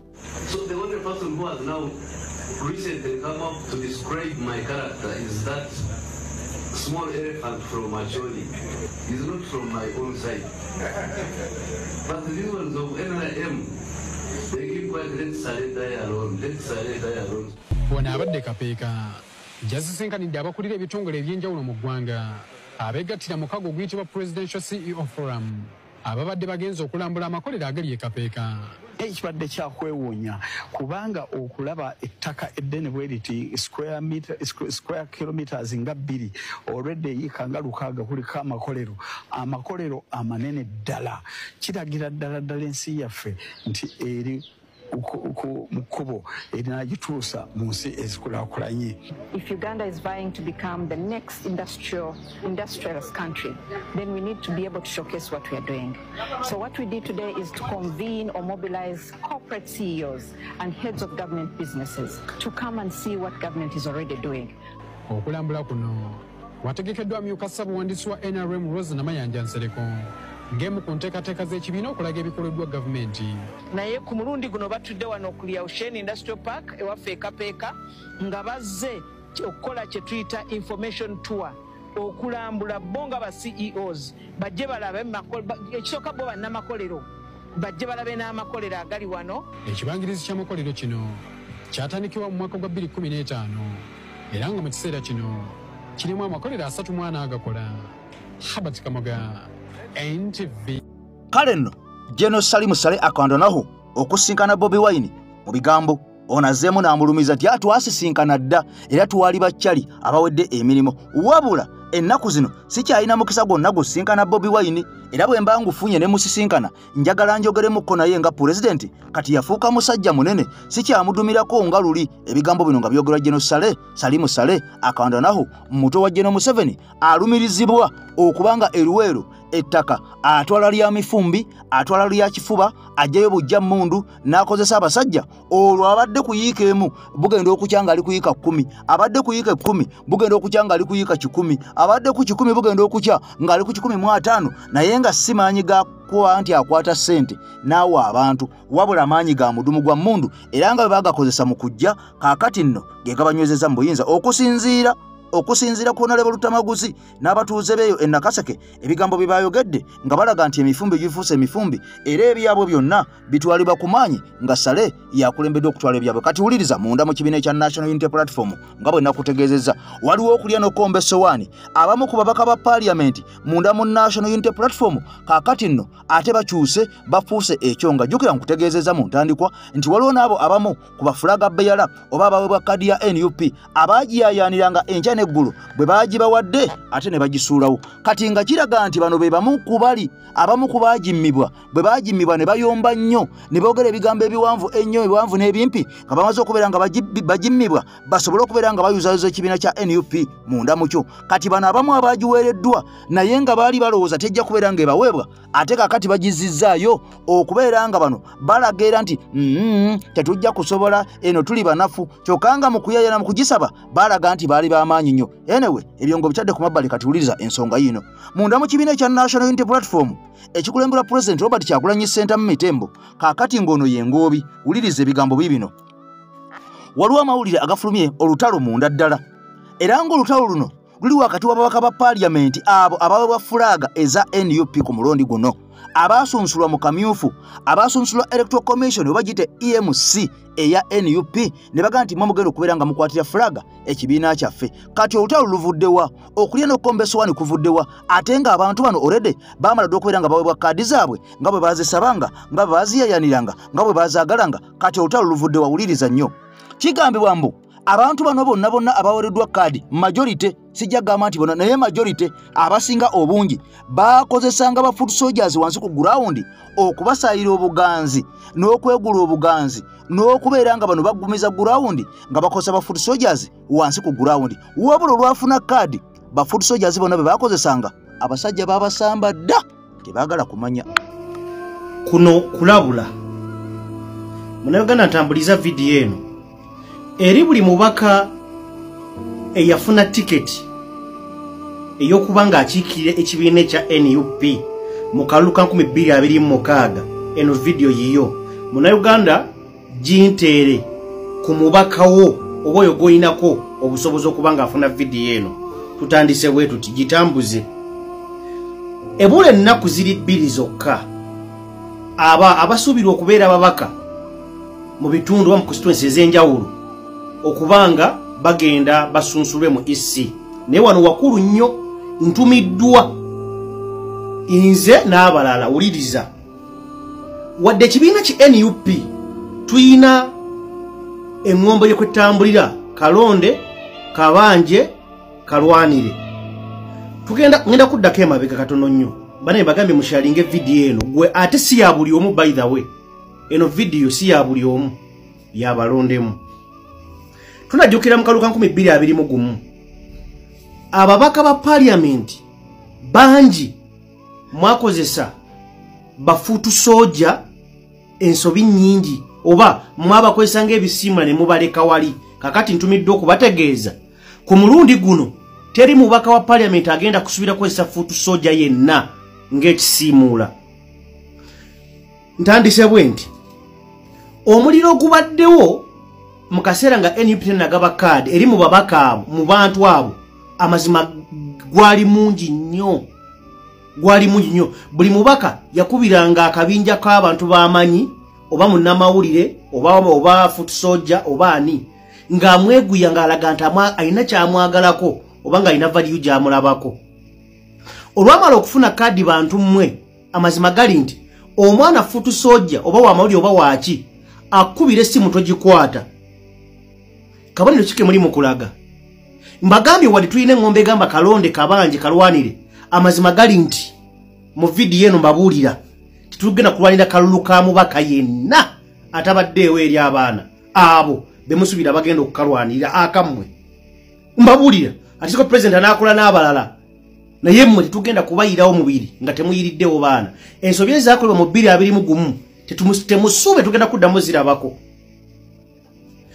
So the only person who has now recently come up to describe my character is that small elephant from Acholi. He's not from my own side. But these ones of NRM, they keep quiet, let Sale die alone, let Sale die alone. Wano abadde Kapeeka yazisisinkanidde abakulira ebitongole eby'enjawulo mu ggwanga abeegattira mukago oguyitibwa Presidential CEO Forum ababadde bagenza okulambula amakolero agali e Kapeeka. Ekibadde kyakwewuunya kubanga okulaba ettaka eddene bwe liti square kilometers nga 2 already eyiika nga 600 kuliko amakolero amanene ddala kiragira ddala ensi yaffe nti eri mukubo erinagituusa mu nsi ezikulaakulanye. If Uganda is vying to become the next industrialist country, then we need to be able to showcase what we are doing. So what we did today is to convene or mobilize corporate CEOs and heads of government businesses to come and see what government is already doing. Okulambula kuno wategekeddwa amyuka ssabuwandiisi wa NRM Rose Namayanja Nsereko ngemu ku nteekateeka z'ekibiina okulaga ebikoleddwa gavumenti. Naye ku mulundi guno batudde wano okulya Ocean Industrial Park ewaffe e Kapeeka nga bazze okukola kye tuyita information tour okulambula bo nga ba CEOs bajje balabe ekisooka bo bannamakolero bajje balabe n'amakolero agali wano. Ekibangirizi ky'amakolero kino kyatandikibwa mu mwaka gwa 2015 era nga mu kiseera kino kirimu amakolero 34 agakola. Habert Kamoga, NTV. Kale nno General Salimu Sale akandanaho okusinkana Bobi Wine mu bigambo onazeemu n'amulumiza nti atwasisinkana dda era tuwali bakyali abawedde emirimu wabula ennaku zino sikyalina mukisa gwonna gusinkana Bobi Wine era bwe mba ngufunye ne musisinkana njagala njogeremukko naye nga pulezidenti kati yafuuka musajja munene sikyamudumirako nga luli. Ebigambo bino nga byogerwa General Salimu Sale akandanaho muto wa General Museveni alumirizibwa okubanga eruweero ettaka atwala lya mifumbi atwala lya kifuba ajjayo bujja mundu n'akozesa abasajja olwo abadde kuyiika emu bugenda okukyanga ali kuyiika 10 abadde kuyiika 10 bugenda okukyanga ali kuyiika 10 abadde ku 10 bugenda okukya nga ali ku 15 naye nga simaanyi ga kuwa nti akwata sente naawe abantu wabula maanyi ga mudumu gwa mundu era nga bagakozesa mu kujja kaakati nno ge gabanywezeza mu buyinza okusinziira okusinziira ku Honorable Lutamaguzi n'abatuuze beeyo e Nakaseke ebigambo bye baayogedde nga balaga nti emifumbi gifuuse emifumbi era ebyabwe byonna bitwalibwa ku maanyi nga Sale yakulembeddwa okutwala ebyabwe. Kati wuliriza munda mu kibiina ekya National Unity Platform nga bwe nakutegeezezza waliwo okulya n'okomba essowaani abamu ku babaka ba Parliament munda mu National Unity Platform kaakati nno ate bakyuse bafuuse ekyo nga jjukira nkutegeezezza mu ntandikwa nti waliwo n'abo abamu ku bafulaga beyala oba abaweebwa kadi ya NUP abaagiyayaaniranga enkya n'eggulu bwe baagibawadde ate ne bagisuulawo. Kati nga kiraga nti bano be bamu ku bali abamu ku baagimmibwa bwe baagimmibwa ne bayomba nnyo ne boogera ebigambo ebiwanvu ennyo ebiwanvu n'ebimpi nga bamaze okubeera nga bagimmibwa basobole okubeera nga bayuzaayoza ekibiina kya NUP munda mu kyo. Kati bano abamu abaagiweereddwa naye nga baali balowooza tejja kubeera nga ebaweebwa ate kaakati bagizizzaayo okubeera nga bano balageera nti tetujja kusobola eno tuli banafu kyokka nga mu kuyayana mu kugisaba balaga nti baali b'amaanyi nnyo. Anyway ebyo ngo bitadde ku mabbali kati wuliriza ensonga yino munda mu kibiina ekya National Unity Platform ekikulembera President Robert Kyagulanyi Ssentamu Mitembo kaakati ng'ono ye ngoobi. Wuliriza ebigambo bibino waliwo amawulire agafulumye olutalo munda ddala era ng'olutalo luno luli wakati w'ababaka ba Parliament abo abaweebwa fulaaga eza NUP ku mulundi guno abaasunsulwa mu kamyufu abaasunsulwa Electoral Commission oba gite EMC eya NUP ne baga nti mugenda okubeera nga mukwatira fulaaga ekibiina kyaffe. Kati olutalo luvuddewa okulya n'okukomba essowaani kuvuddewa ate nga abantu bano already baamala dde okubeera nga baweebwa kaadi zaabwe nga bwe baazisabanga nga bwe baaziyayaniranga nga bwe baazaagalanga. Kati olutalo luvuddewa. Wuliriza nnyo kigambibwa mbu abantu bano bonna abaweereddwa kaadi majority sijja gamba nti bonna naye majority abasinga obungi bakozesanga ba foot soldiers wansi ku ground okubasaayira obuganzi n'okwegula obuganzi n'okubeera nga bano bagumiza ground nga bakozesa ba foot soldiers wansi ku ground. Wabula olwafuna kaadi ba foot soldiers bonna be bakozesanga abasajja babasamba dda tebaagala kumanya kuno kulabula. Munayogana ntambuliza video eno eri buli mubaka eyafuna tiketi ey'okuba ng'akiikirira ekibiina ekya NUP mu kalulu ka 2026 eno video yiyo Munnayuganda ginteere ku mubaka wo oba oyo goyinako obusobozi okuba ng'afuna video eno. Tutandise bwe tuti gitambuze ebula ennaku ziri 2 zokka abasuubirwa okubeera ababaka mu bitundu mu constituency ez'enjawulo okubanga bagenda basunsulwe mu EC naye wano wakulu nnyo ntumiddwa inze n'abalala. Wuliriza wadde ekibiina ki NUP tuyina eŋŋombo y'okwetambulira Kalonde Kabanje Kalwanire ngenda kuddako emabega katono nnyo banaye bagambye mushalinge video eno gwe ate si ya buli omu. By the way eno video si ya buli omu yabalondemu. Tunajjukira mu kalulu ka 2021 ababaka ba Parliament bangi mwakozesa bafutu soja ensobi nnyingi oba mwabakwesanga ebisimula ne mubaleka wali. Kakati ntumiddwa okubategeeza ku mulundi guno teri mubaka wa Parliament agenda kusubira kwesa futu soja yenna ng'ekisimuula. Ntandise bwe nti omuliro gubaddewo mu kaseera nga NUP nagaba kaadi eri mu babaka abo mu bantu abo amazima gwali mungi nnyo. Buli mubaka yakubiranga akabinja k'abantu b'amanyi oba munnamawulire oba foot soldier oba ani ng'amweguya ng'alaga nti alina kyamwagalako oba ng'alina value gy'amulabako. Olwamala okufuna kaadi bantu mmwe amazima gali nti omwana foot soldier oba wamawulire oba waaki akubira essimu togikwata. Kabonero kike muli mukulaga mbagambye wali tuyina eŋŋombe egamba Kalonde Kabanje Kalwanire amazima gali nti mu video eno mbabuulira titugenda kulwanira kalulu ka mubaka yenna atabaddeewo eri abaana abo bemusubira bagenda okukalwanirira akammwe. Mbabuulira ati ko president anaakola n'abalala naye mmwe tetugenda kubayirawo mubiri nga temuyiriddewo baana. Ensobi ezaakolebwa mu 2021 temusube tugenda kuddamu zirabako.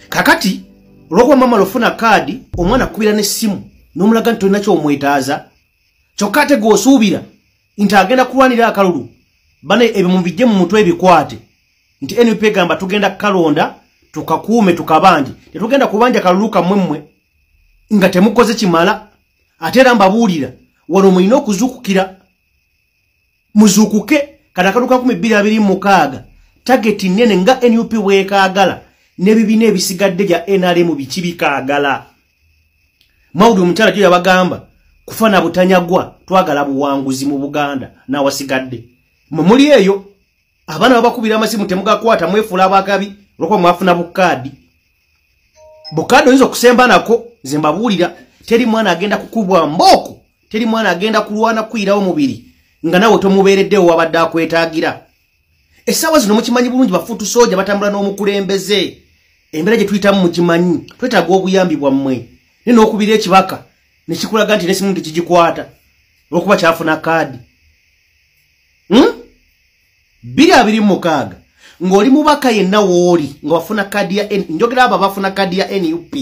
Kakati olwokuba mama lofuna kaadi omwana akubira n'essimu n'omulaga nti tolina ky'omwetaaza kyokka ate gw'osuubira nti agenda kulwanira akalulu bane ebyo mubijje mu mutwe ebikwate nti NUP egamba tugenda kalonda tukakuume tukabanje tetugenda kubanja kalulu kammwe mmwe nga temukoze kimala ate era mbabuulira wano mulina okuzukukira muzukuke kanakaluka 2026 tageti nene nga NUP weekaagala n'ebibiina ebisigadde bya NRM bikibikaagala Mawudu omukyala gye yabagamba kufana butanyagwa twagala buwanguzi mu Buganda n'awasigadde muli eyo abaana babakubira amasimu temugakwata mwefula abakabi olwo mwafuna bukadi oyinza okusemba nako nze mbabuulira teri mwana agenda kukubwa mboko teri mwana agenda kulwana kwirawo mubiri nga nawe tomubeereddewo wabadde akwetaagira essaawa zino mukimanyi bulungi bafuutu soja batambula n'omukulembeze embeera gye tuyitamu mukimanyi twetaaga obuyambi bwammwe ne n'okubira ekibaka ne kikulaga nti n'esimu tekigikwata olwokuba kyafuna kaadi 2026 ng'oli mubaka yenna wooli nga wafuna kaadi ya njogera abo bafuna kaadi ya NUP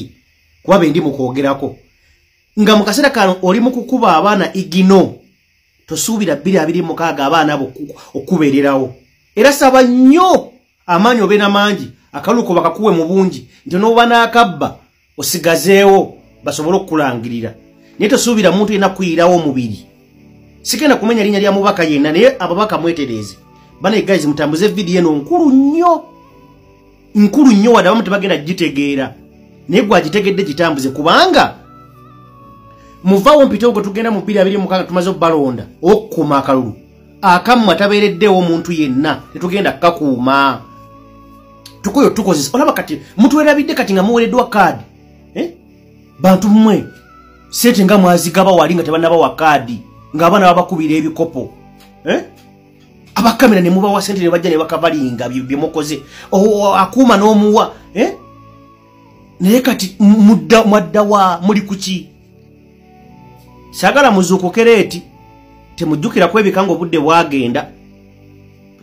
kuba bendi mukwogerako nga mu kaseera kano oli mu kukuba abaana igino tosuubira 2026 abaana abo okubeererawo era saba nnyo amaanyi obeera mangi akaluko bakakuwe mu bungi nti n'oba n'akabba osigazeewo basobole okukulangirira naye tosuubira muntu yenna kuyirawo omubiri sigenda kumenya linnya lya mubaka yenna naye ababaka mwetereeze bana guys mutambuze video eno nkulu nnyo wadde abamu tebagenda gitegeera naye gwagitegedde gitambuze kubanga muvaawo mpite ogwo tugenda mu 2026 tumaze okubalonda okukuuma akalulu akamu atabeereddewo omuntu yenna tetugenda kukakuuma tukoyo tukozesa olaba kati mutwerabidde kati nga muweereddwa kaadi bantu mmwe sente nga mwazigaba wali nga tebannabawa kaadi ng'abaana babakubira ebikopo abakamera ne mubawa sente ne bajja ne bakavalinga bye mukoze akuuma n'omuwa naye kati mwaddawa muli kuki sagala muzuukukereeti temujjukira kwebikanga obudde bwagenda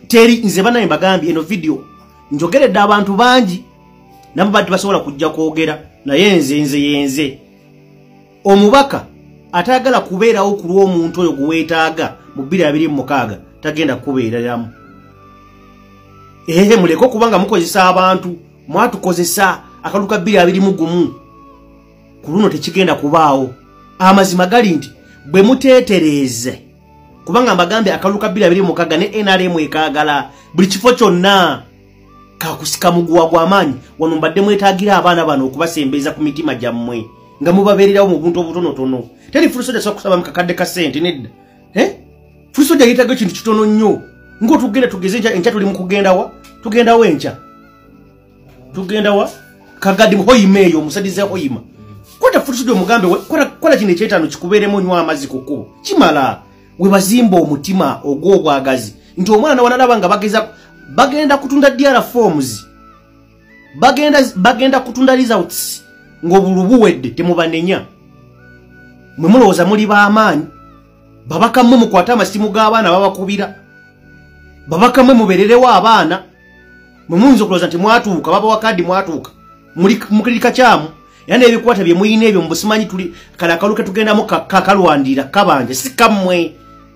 teri nze banaye mbagambye eno video njogeredde abantu bangi nabo badde basobola kujja kwogera naye nze omubaka atayagala kubeerawo ku lw'omuntu oyo guweetaaga mu 2026 tagenda kubeereramu muleke okubanga mukozesa abantu mwatukozesa akaluka 2021 ku luno tekigenda kubaawo amazima gali nti bwe muteetereeze kubanga mbagambye akaluka 2026 ne NRM ekaagala buli kifo kyonna kakusika muguwa gw'amaanyi wano mbadde mwetaagira abaana bano okubasembeza ku mitima gyammwe nga mubabeererawo mu buntu obutonotono teri fulusoja sokusaba mukakadde ka sente nedda fulusoja yitaga ekintu kitono nnyo ng'otugenda tugeze enkya tuli mu tugendawo enkya tugendawa kagadi muhoyima eyo omusadize hoyima kwata fulusoja omugambe kola kino ekyetaano kikubeeremu onywa amazzi ku kkubo kimala we bazimba omutima ogw'obwagazi nti omwana wanalaba nga bagenda kutunda DR forms bagenda kutunda results ng'obulu buwedde temubanenya mwe mulowooza muli b'amaanyi babakammwe mukwate amasimu g'abaana babakubira babakammwe mubeererewo abaana mwe muyinza okulowooza nti mwatuuka babawa kaadi mwatuuka mukirika kyamu era n'ebikwata bye muyina ebyo mubusimanyi tuli kale akaluke tugendamu kakalwandirira kabanja si kammwe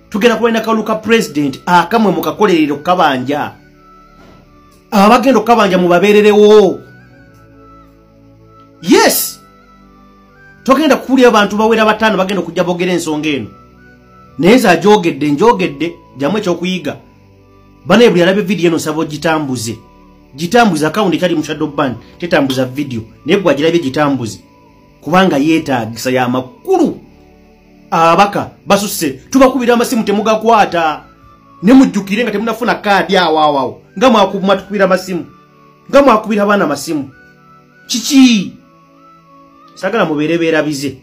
tugenda kulwanira kaluka president akamwe mukakolerere okukabanja abagenda okukabanja mubabeererewo yes togenda kukulira abantu bawera batano bagenda okujja boogera ensonga eno naye za njogedde jamu ekyokuyiga banaye buli alabye video eno nsaba gitambuze akawundi kali mu shadow ban tetambuza video naye gwagirabye gitambuze kubanga yeetaagisa ya makulu abaka basusse tubakubira amasimu temugakwata ne mujjukire nga temunafuna kaadi awo nga mwatukubira amasimu nga mwakubira abaana amasimu kiki sagala mubeerebeera bize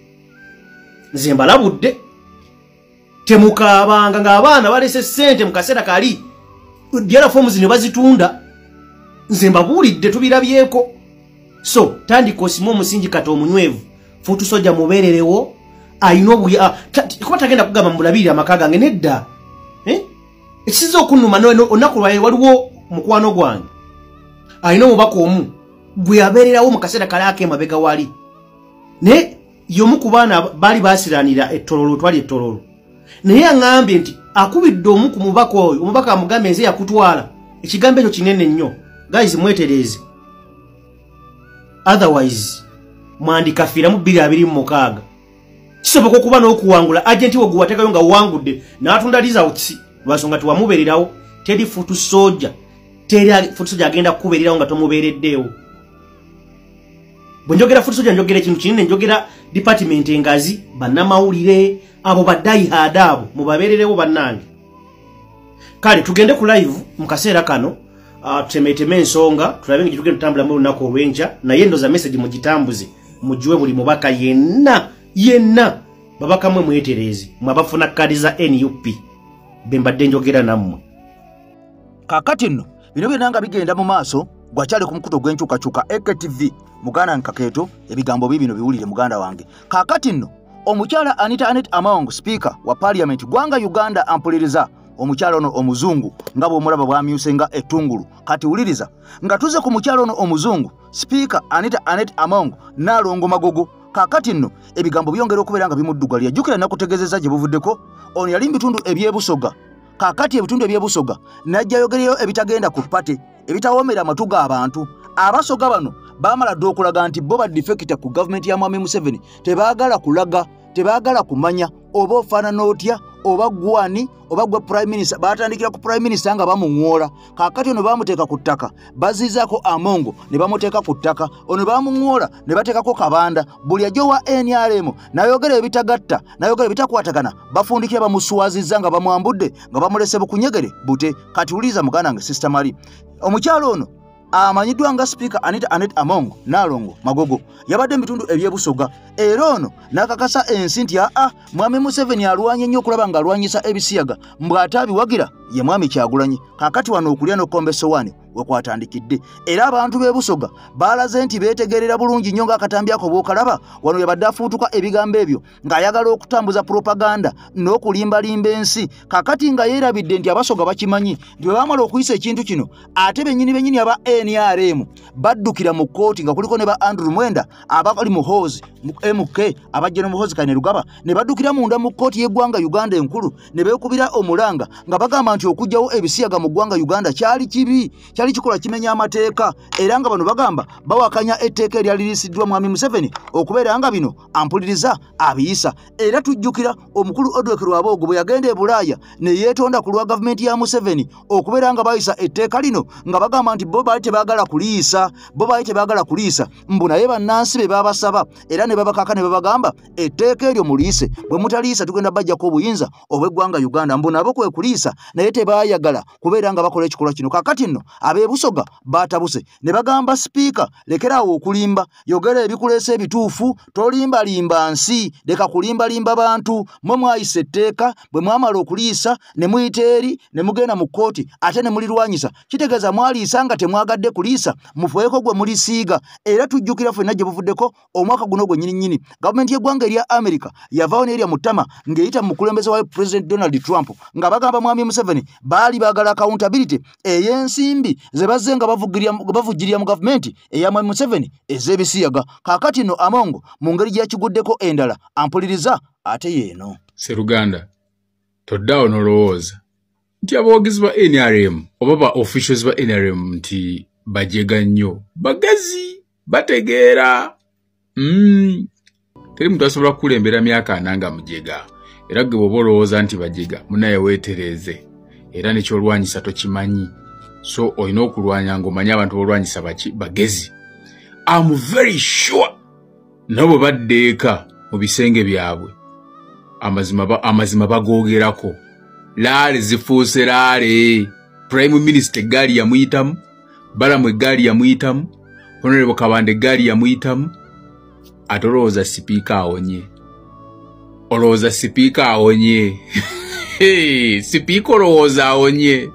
nze mbalabudde temukaabanga ng'abaana balese ssente mu kaseera kali DR forms ne bazitunda nze mbabuulidde tubirabyeko so tandika osimu omusingi kati omunywevu fuutu soja mubeererewo ayina kuba tagenda kugamba mubulabirire amaka gange nedda ekisinza okunnuma olunaku lwaye waliwo mukwano gwange ayina omubaka omu gwe yabeererawo mu kaseera kali ak'emabega wali naye y'omu ku baana baali baasiranira ettololo twali ettololo naye aŋŋambye nti akubidde omu ku mubaka oyo omubaka amugambye nze yakutwala ekigambo ekyo kinene nnyo guys mwetereeze otherwise mwandikafira mu 2026 kisoboka okuba n'okuwangula agenti wo guwateekayo nga wangudde n'atunda results lwasonga tiwamubeererawo teri futu soja agenda kukubeererawo nga tomubeereddeewo bwe njogera futu soja njogera ekintu kinene njogera department engazi bannamawulire abo baddayihaad abo mubabeererewo bannange kale tugende ku live mu kaseera kano tutemeeteme ensonga tulabe nga tugenda tutambula mu lunaku olw'enkya naye ndoza message mugitambuze mugiwe buli mubaka yenna babaka mwe mwetereezi mwabafuna kadi za NUP bembadde njogera nammwe kakati nno bino byonna nga bigenda mu maaso gwakyali ku mukuto gw'enkyukakyuka AKTV muganda nkakeeto ebigambo bibino biwulire muganda wange kakati nno omukyala Anita Anet Among speaker wa parliament gwanga Uganda ampuliriza omukyala ono omuzungu nga bw'omulaba bwamyuse nga ettungulu kati wuliriza nga tuze ku mukyala ono omuzungu speaker Anita Anet Among Nalongo Magogo kakati nno ebigambo byongera okubeera nga bimuddugalya jjukira nakutegeezezza gye buvuddeko ono yali mu bitundu ebyebusoga kakati ebitundu ebyebusoga najja yogereyo ebitagenda ku ppate ebitawoomera amatu g'abantu abasoga bano baamala dde okulaga nti bo badifekita ku gavumenti ya Mwami Museveni tebaagala kulaga tebaagala kumanya oba ofaanana otya oba gwani oba gwe prime minister batandikira ku prime minister nga bamuŋŋoola kakati ono bamuteeka ku ttaka bazizaako Amongo ne bamuteeka ku ttaka ono bamuŋŋoola ne bateekako Kabanda buli ajja wa NRM nayogera ebitagatta nayogera ebitakwatagana bafundikira bamuswazizza nga bamwambudde nga bamulese bukunyegere bute kati wuliza muganda wange sister Mari omukyalo ono amanyiddwa nga speaker Anita Anet Among Nalongo Magogo yabadde mu bitundu ebyebusoga era ono n'akakasa ensi nti Mwami Museveni alwanye nnyo okulaba nga alwanyisa ebisiyaga mbw'ate abiwagira ye Mwami Kyagulanyi kakati wano okulya n'okkombesowaani wekwatandikidde era abantu b'ebusoga baalaze nti beetegerera bulungi nnyo ng'akatambi ako bw'okalaba wano yabadde afuutuka ebigambo ebyo ng'ayagala okutambuza propaganda n'okulimbalimba ensi kakati nga yeerabidde nti abasoga bakimanyi nti bwe baamala okuyisa ekintu kino ate bennyini aba NRM baddukira mu kkooti nga kuliko ne ba Andrew Mwenda abali mu hoozi MK abajja ne muhoozi Kane Rugaba ne baddukira munda mu kkooti y'eggwanga Uganda enkulu ne beekubira omulanga nga bagamba nti okugyawo ebisiyaga mu ggwanga Uganda kyali kibi kyali kikola kimenya amateeka era nga bano bagamba bawakanya etteeka eryalirisiddwa Mwami Museveni okubeera nga bino ampuliriza abiyisa era tujjukira omukulu Odwek Rwabogo bwe yagenda e Bulaaya ne yeetonda ku lwa gavumenti ya Museveni okubeera nga bayisa etteeka lino nga bagamba nti bo baali tebaagala kuliisa mbu naye bannansi be babasaba era ne babakaka ne babagamba etteeka eryo muliise bwe mutaliisa tugenda bajjako obuyinza obw'eggwanga Uganda mbu nabo kwe kuliisa naye tebaayagala kubeera nga bakola ekikolwa kino kakati nno abeebusoga batabuse ne bagamba sipiika lekeraawo okulimba yogera ebikuleesa ebituufu tolimbalimba nsi leka kulimbalimba bantu mwe mwayisa etteeka bwe mwamala okuliisa ne muyita eri ne mugenda mu kkooti ate ne mulirwanyisa kitegeeza mwaliisa nga temwagadde kuliisa mufueko gwe mulisiiga era tujjukira ffenna gye buvuddeko omwaka guno gwe nnyini gavumenti y'eggwanga erya America yavaawo n'erya Mutama ng'eyita mu mukulembeze wa President Donald Trump nga bagamba Mwami Museveni baali baagala accountability ey'ensimbi ze bazze nga bavugirira mu gavumenti eya Mwami Museveni ez'ebisiyaga kaakati nno Amongo mu ngeri gy'akiguddeko endala ampuliriza ate yeeno Seruganda toddaawo n'olowooza nti abawagizi ba NRM oba ba officials ba NRM nti bajega nnyo bagazi bategeera teri muntu asobola kukulembera myaka ananga mujega era gwe bw'oba olowooza nti bajega munaye weetereeze era nekyolwanyisa tokimanyi so olina okulwanya ng'omanye abantu b'olwanyisa bagezi I'm very sure nabo badde eka mu bisenge byabwe amazima bagoogerako laale zifuuse laale prime minister eggaali yamuyitamu Balamu eggaali yamuyitamu Honorable Kabanda eggaali yamuyitamu ate olowooza sipiika awonye sipiika olowooza awonye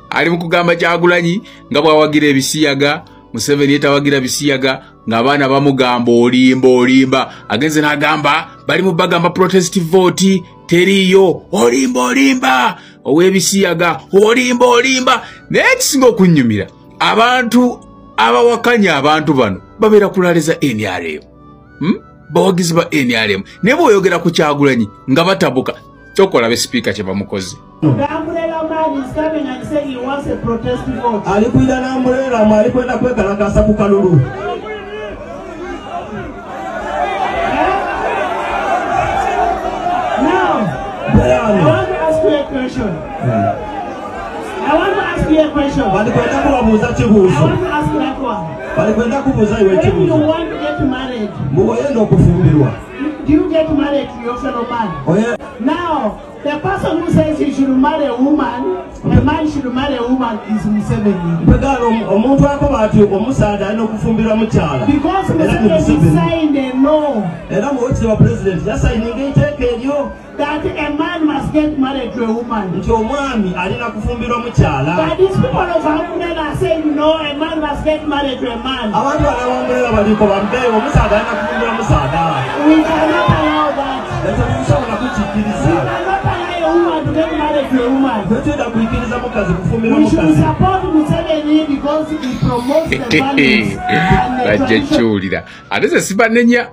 ali mu kugamba Kyagulanyi nga bw'awagira ebisiyaga Museveni etawagira bisiyaga ng'abaana bamugamba olimba agenze n'agamba bali mu bagamba protest vote teriyo olimba ow'ebisiyaga olimba n'ekisinga okunnyumira abantu abawakanya abantu bano babeera kulaaleza NRM bawagizi ba NRM ne bw'oyogera ku Kyagulanyi nga batabuka kyokola be speaker kye bamukoze alikwida n'amulera alikwenda kwekalakasa ku kalulu a question. I want to ask you a question. I want to ask that one. When you want to get married, do you get married to your fellow man? Oh, yeah. Now, the person who says he should marry a woman, a man should marry a woman is Museveni. Because Museveni signed a law that a man must get married to a woman. But these people of Hamden are saying no, a man must get married to a man. We cannot allow that. We cannot allow a woman to get married to a woman. We should support Museveni because he promotes the values and the tradition. Ate sibanenya,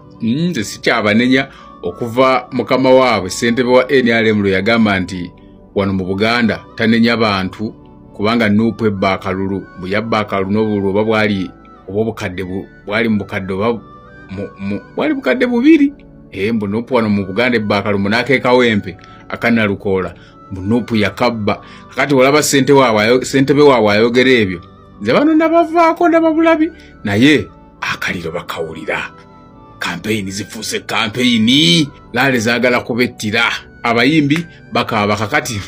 sikyabanenya okuva mukama waabwe ssentebe wa NRM lwe yagamba nti wano mu Buganda tanenya bantu kubanga Nuupu ebba akalulu bwe yabba akalulu n'obululu oba bwali obukadde bwali mu bukadde oba bwali bukadde bubiri mbu Nuupu wano mu Buganda ebba akalulu n'akeekawo empe akanalukoola mbu Nuupu yakabba kakati olaba ssentebe waabwe ayogera ebyo nze bano nabavaako nababulabi naye akaliro bakawulira. Campaign zifuuse campaign laale zaagala kubettira abayimbi bakaaba kakati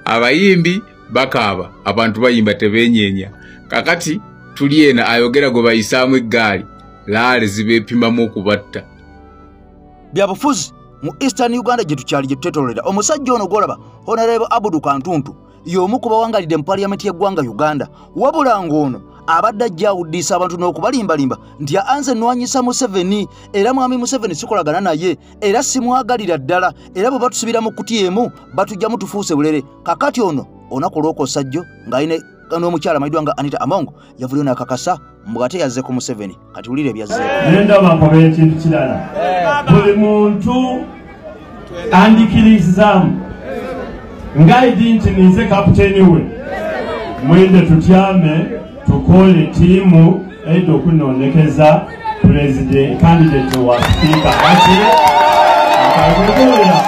abayimbi bakaaba abantu bayimba tebenyeenya kakati tuli ena ayogera gwe bayisaamu eggaali laale zibeepimamu okubatta byabufuzi mu Eastern Uganda gye tukyali gye tutetolera omusajja ono golaba Honorable Abudu Kantuntu y'omu ku bawangalidde mu Parliament y'eggwanga Uganda wabula ng'ono abadde ajja awuddisa abantu n'okubalimbalimba nti anze nnwanyisa Museveni era mwami Museveni sikolagana naye era simwagalira ddala era bwe batusibira mu kuti emu batujjamu tufuuse bulere kakati ono olunaku olw'okosajjo ng'alina n'omukyala mayiddwa nga Anita Amongo yavuliyo n'akakasa mbu ate yazze ku Museveni kati wulire byazzeeko. Ndaba mpabe ekintu kirala buli muntu andikirizamu ng'aidi nti ninze kapiteeni we mwende tutyame tukole tiimu edo kunonekeza president candidate wa speaker ati akagoya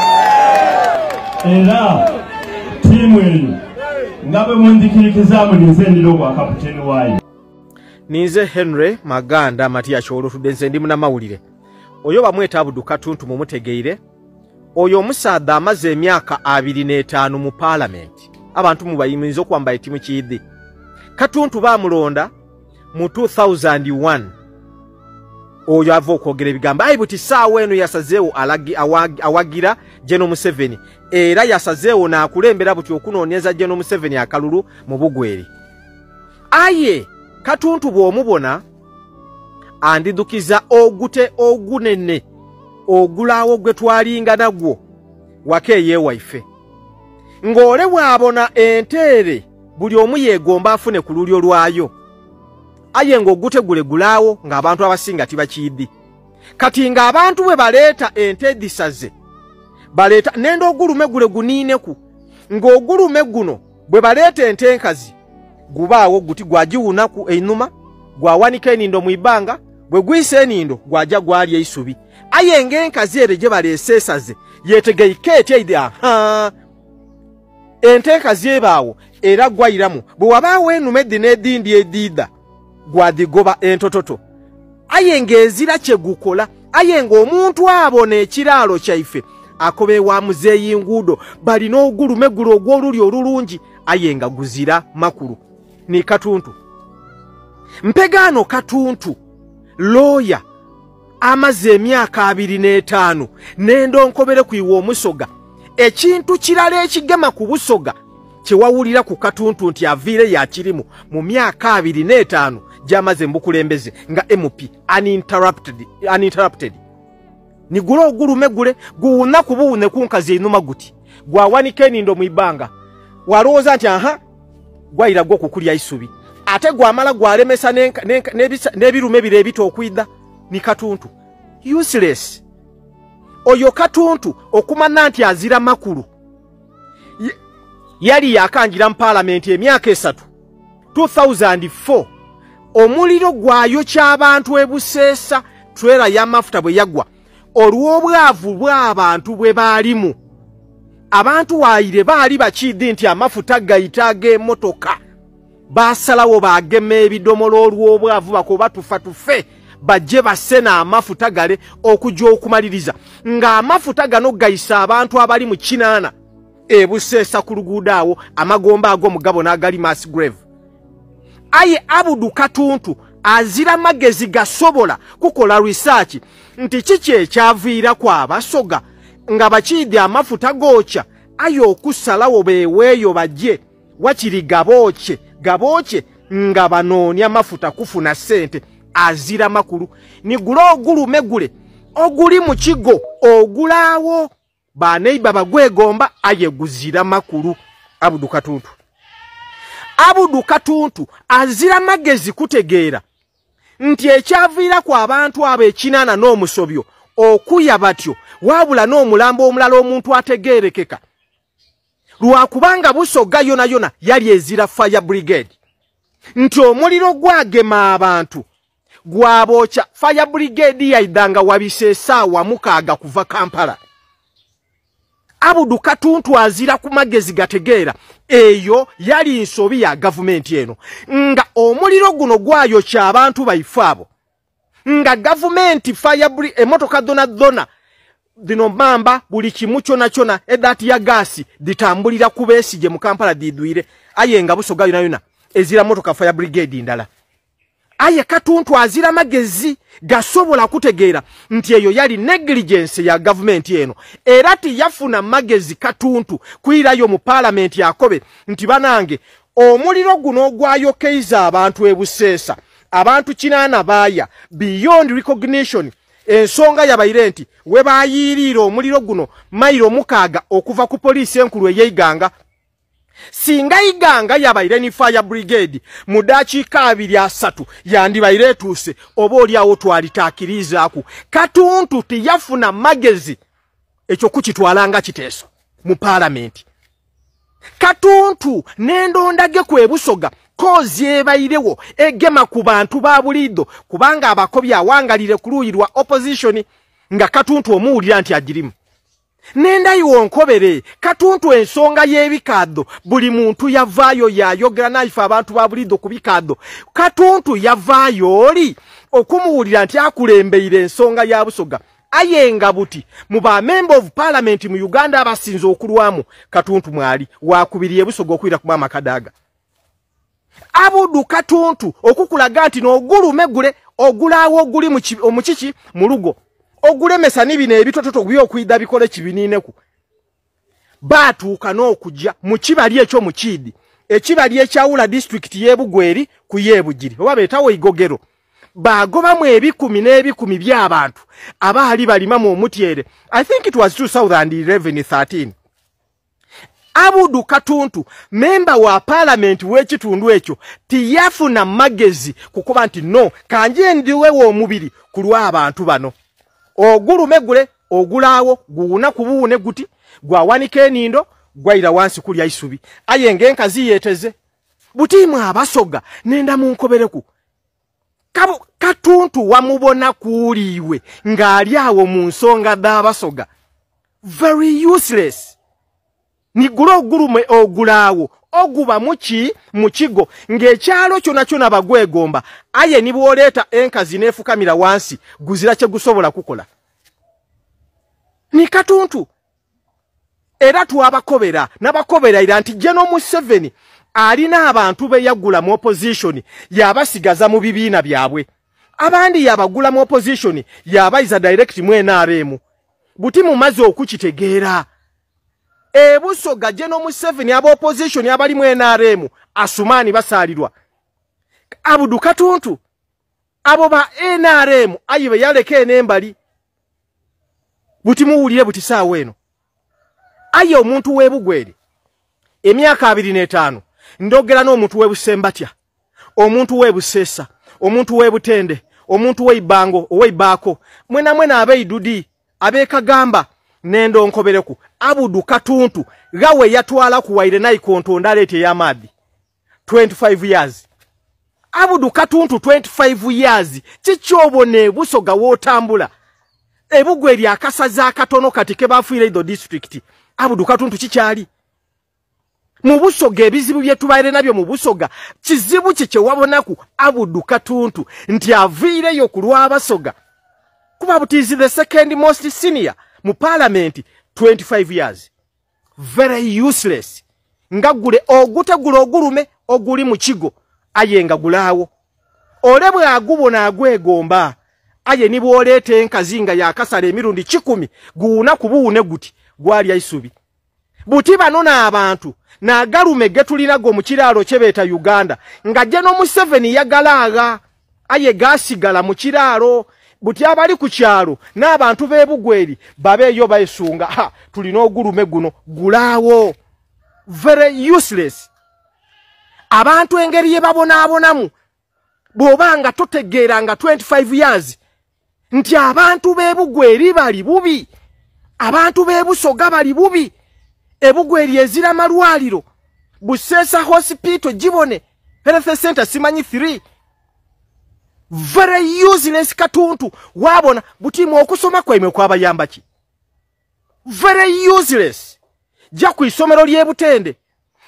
era tiimu eyo ngabe mundikirikizamu ninze ndiro kwa kapiteeni wayo. Ninze Henry Maganda Matia Cholo tudenze ndi muna mawulire oyo bamweta Abudu Katuntu mumutegeire oyo omusaadha amaze emyaka 25 mu parliament abantu mubayimizo kwamba etimu kidi Katuntu bamulonda mu 2001 oyo avo kwogera ebigamba ayibuti saawa eno yasazeewo awagira General Museveni era yasazeewo n'akulembera buti okunoonyeza General Museveni akalulu mu Bugweri aye Katuntu bw'omubona andidukiza ogute ogunene ogulawo gwe twalinga nagwo wakeeye waife ng'ole bw'abona enteere buli omu yeegomba afune ku lulyo lwayo aye ng'ogute gule gulaawo ng'abantu abasinga tibakiddi kati ng'abantu bwe baleeta ente edisaze baleeta nendo ogulume gule guniineku ng'ogulume guno bwe baleeta ente enkazi gubaawo guti gwagiwunaku einuma gwawanika enindo mu ibanga bwe gwise enindo gwajja gwali eisubi aye ng'enkazi ere gye baleese esaze yeetegeike etya ide ente enkazi ebaawo era gwayiramu bwe wabaawo enuma eddi n'edindi ediida gwadigoba entototo aye ng'ezira kye gukola aye ng'omuntu abona ekiraalo kyaife akobewa muzeeyi nguudo balina ogulume gulo ogw'oluli olulungi aye nga guzira makulu ni Katuntu mpegano Katuntu lawyer amaze emyaka 25 n'endonkobere kuyiwa omusoga ekintu kirala ekigema ku busoga kyewawulira ku Katuntu nti aviire yakirimu mu myaka 25 gyamaze mbukulembeze nga MP uninterrupted ni gulo ogulume gule guwuna kubuwune kunkazi enuma guti gwawanika enindo mu ibanga walowooza nti gwayira gwo kukulya isubi ate gwamala gwalemesa n'ebirume bire ebito okwidda ni Katuntu useless oyo Katuntu okumana nti azira makulu yali yakangira mu parliament emyaka 3 2004 omuliro gwayo ky'abantu ebuseesa twera y'amafuta bwe yagwa olw'obwavu bw'abantu bwe baalimu abantu waire baali bakidi nti amafuta gayitaga emmotoka basalawo bagema ebidomolo olw'obwavu bakoba tufe bajje basena amafuta gale okujja okumaliriza nga amafuta gano gayisa abantu abali mu kinaana ebuseesa ku luguudo awo amagomba ago mugabo n'agali Massgrave. Aye Abudu Katuntu azira magezi gasobola kukola research nti kiki ekyaviira kwa abasoga nga bakidi amafuta goocha ayo okusalawo beweeyo bajje wakiri gabooche nga banoonya amafuta kufuna sente. Azira makulu ni gulo megule oguli mu kigo ogulaawo baneiba bagwegomba aye guzira makulu. Abudu Katuntu azira magezi kutegeera nti ekyaviira kwa abantu abo ekinana n'omusobyo okuya batyo wabula n'omulambo omulala omuntu ategeerekeka lwakubanga Busoga yona yali ezira fire brigade nti omuliro gwagema abantu gwaboocha fire brigade yaidanga wabiseesa wamukaaga kuva Kampala. Abudu Katuntu azira ku magezi gategeera eyo yali nsobi ya gavumenti eno nga omuliro guno gwayokya abantu baifabo nga gavumenti fire emotoka dona dino mamba buli kimu kyona edati ya gasi ditambulira ku Besigye mu Kampala didwire aye nga Busoga yona ezira motoka fire brigade ndala. Aye Katuntu azira magezi gasobola kutegeera nti eyo yali negligence ya government eno era yafuna magezi Katuntu kuirayo mu parliament yakobe nti banange omuliro guno gwayokeiza abantu ebuseesa abantu kinaana baaya beyond recognition ensonga yabaire nti we bayirira omuliro guno mailo mukaaga okuva ku police enkulu eyeiganga singa iganga yabaire ni fire brigade mudachi kabiri asatu yandibaire etuse oba oli awo twalitakiriza aku Katuntu tiyafuna magezi ekyo kukitwalanga kiteso mu parliament. Katuntu nendondage ku Busoga kozi ebairewo egema ku bantu ba bulido kubanga abakobi awangalire kuluyirwa opposition nga Katuntu omuwulira nti agirimu. Nenda yiwonkobere Katuntu ensonga y'ebikado buli muntu yavaayo yayogera naifa abantu ba bulido ku bikado. Katuntu yavaayo oli okumuwulira nti akulembeire ensonga ya Busoga ayenga buti mu ba member of parliament mu Uganda abasinze okulwamu Katuntu mwali wakubiriye Busoga okwira ku mama Kadaga. Abudu Katuntu okukulaga nti n'ogulu megule ogulaawo oguli mu kiki mu lugo ogulemesa nibine ebitototo byokwida bikole kibinineku batuuka n'okujja mu kibali ekyo mu Kidi ekibali ekyawula district y'Ebugweri ku y'Ebugiri oba beetawo igogero bagobamu ebikumi n'ebikumi by'abantu abaali balimamu omutyere. I think it was 2011-13. Abudu Katuntu member wa parliament w'ekitundu ekyo tiyafuna magezi kukuba nti no kanje ndiwe w'omubiri kulwa abantu bano ogulu megule ogulaawo guuna kubuune guti gwawanika enindo gwaira wansi kulya isubi ayenge enkazi yeteze butimu Abasoga nenda munkobereku Katuntu wamubona kuuliwe ng'ali awo mu nsonga d'Abasoga very useless ni gulo ogulaawo oguba mu kigo ng'ekyalo kyona bagwegomba aye ni bw'oleeta enkazi neefukamira wansi guzira kye gusobola kukola ni Katuntu. Era twabakobera n'abakobera nti General Museveni alina abantu be yagula mu opposition yabasigaza mu bibiina byabwe abandi yabagula mu opposition yabayiza direct mu NRM buti mu mazi okukitegeera Busoga General Museveni aba opposition abali mu NRM Asumani basalirwa Abudu Katuntu abo ba NRM ayibe yaleke nembali buti muwulire buti saawa eno aye omuntu w'Ebugweri emyaka 25 ndogera n'omuntu w'Ebusembatya omuntu w'Ebuseesa omuntu w'Ebutende omuntu w'Ibango ow'Ibaako mwena abeidudi abekagamba nendo nkobereku Abudu Katuntu gawe yatwala kuwaire naikonto ndalete y'amaadi 25 years. Abudu Katuntu 25 years kikyobone Busoga wotambula Ebugweri akasaza akatono kati ke bafuire ido district Abudu Katuntu kikyali mu Busoga ebizibu bye tubaire nabyo mu Busoga kizibu kye wabonaku Abudu Katuntu nti aviireyo ku lw'Abasoga kuba butizi the second most senior mu parliament 25 years very useless ngagule ogutegula ogulume oguli mu kigo ayenga gulaawo olebwe agubona agwegomba aye ni bwolete enkazinga yakasala emirundi 10 guuna kubuune guti gwali aisubi buti banona abantu na galume getulinago mu kiralo kyebeta Uganda nga Jeno Museveni yagalaaga aye gasigala mu kiralo buti abali ku kyalo n'abantu b'ebugweri babeeyo bayisunga tulina ogulume guno gulaawo very useless abantu engeri ye babonamu bw'obanga totegeera nga 25 years nti abantu b'ebugweri bali bubi abantu b'ebusoga bali bubi ebugweri ezira malwaliro Busesa hospital Gibone health center simanyi 3 very useless Katuntu wabona butimu okusoma kwa ime kwa bayamba ki very useless ja ku isomero lye Butende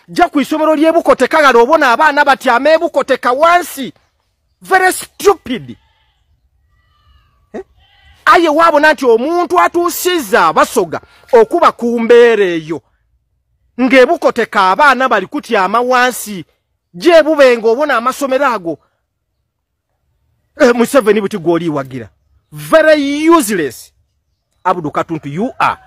ja ku isomero lye Bukote kagala obona abana bati amebukote kawansi very stupid aye wabona nti omuntu atusiza Abasoga okuba kumbeereyo ngebukoteka abaana bali kutya amawansi je bubengo obona amasomero ago Museveni buti goli wagira very useless Abudu Katuntu you are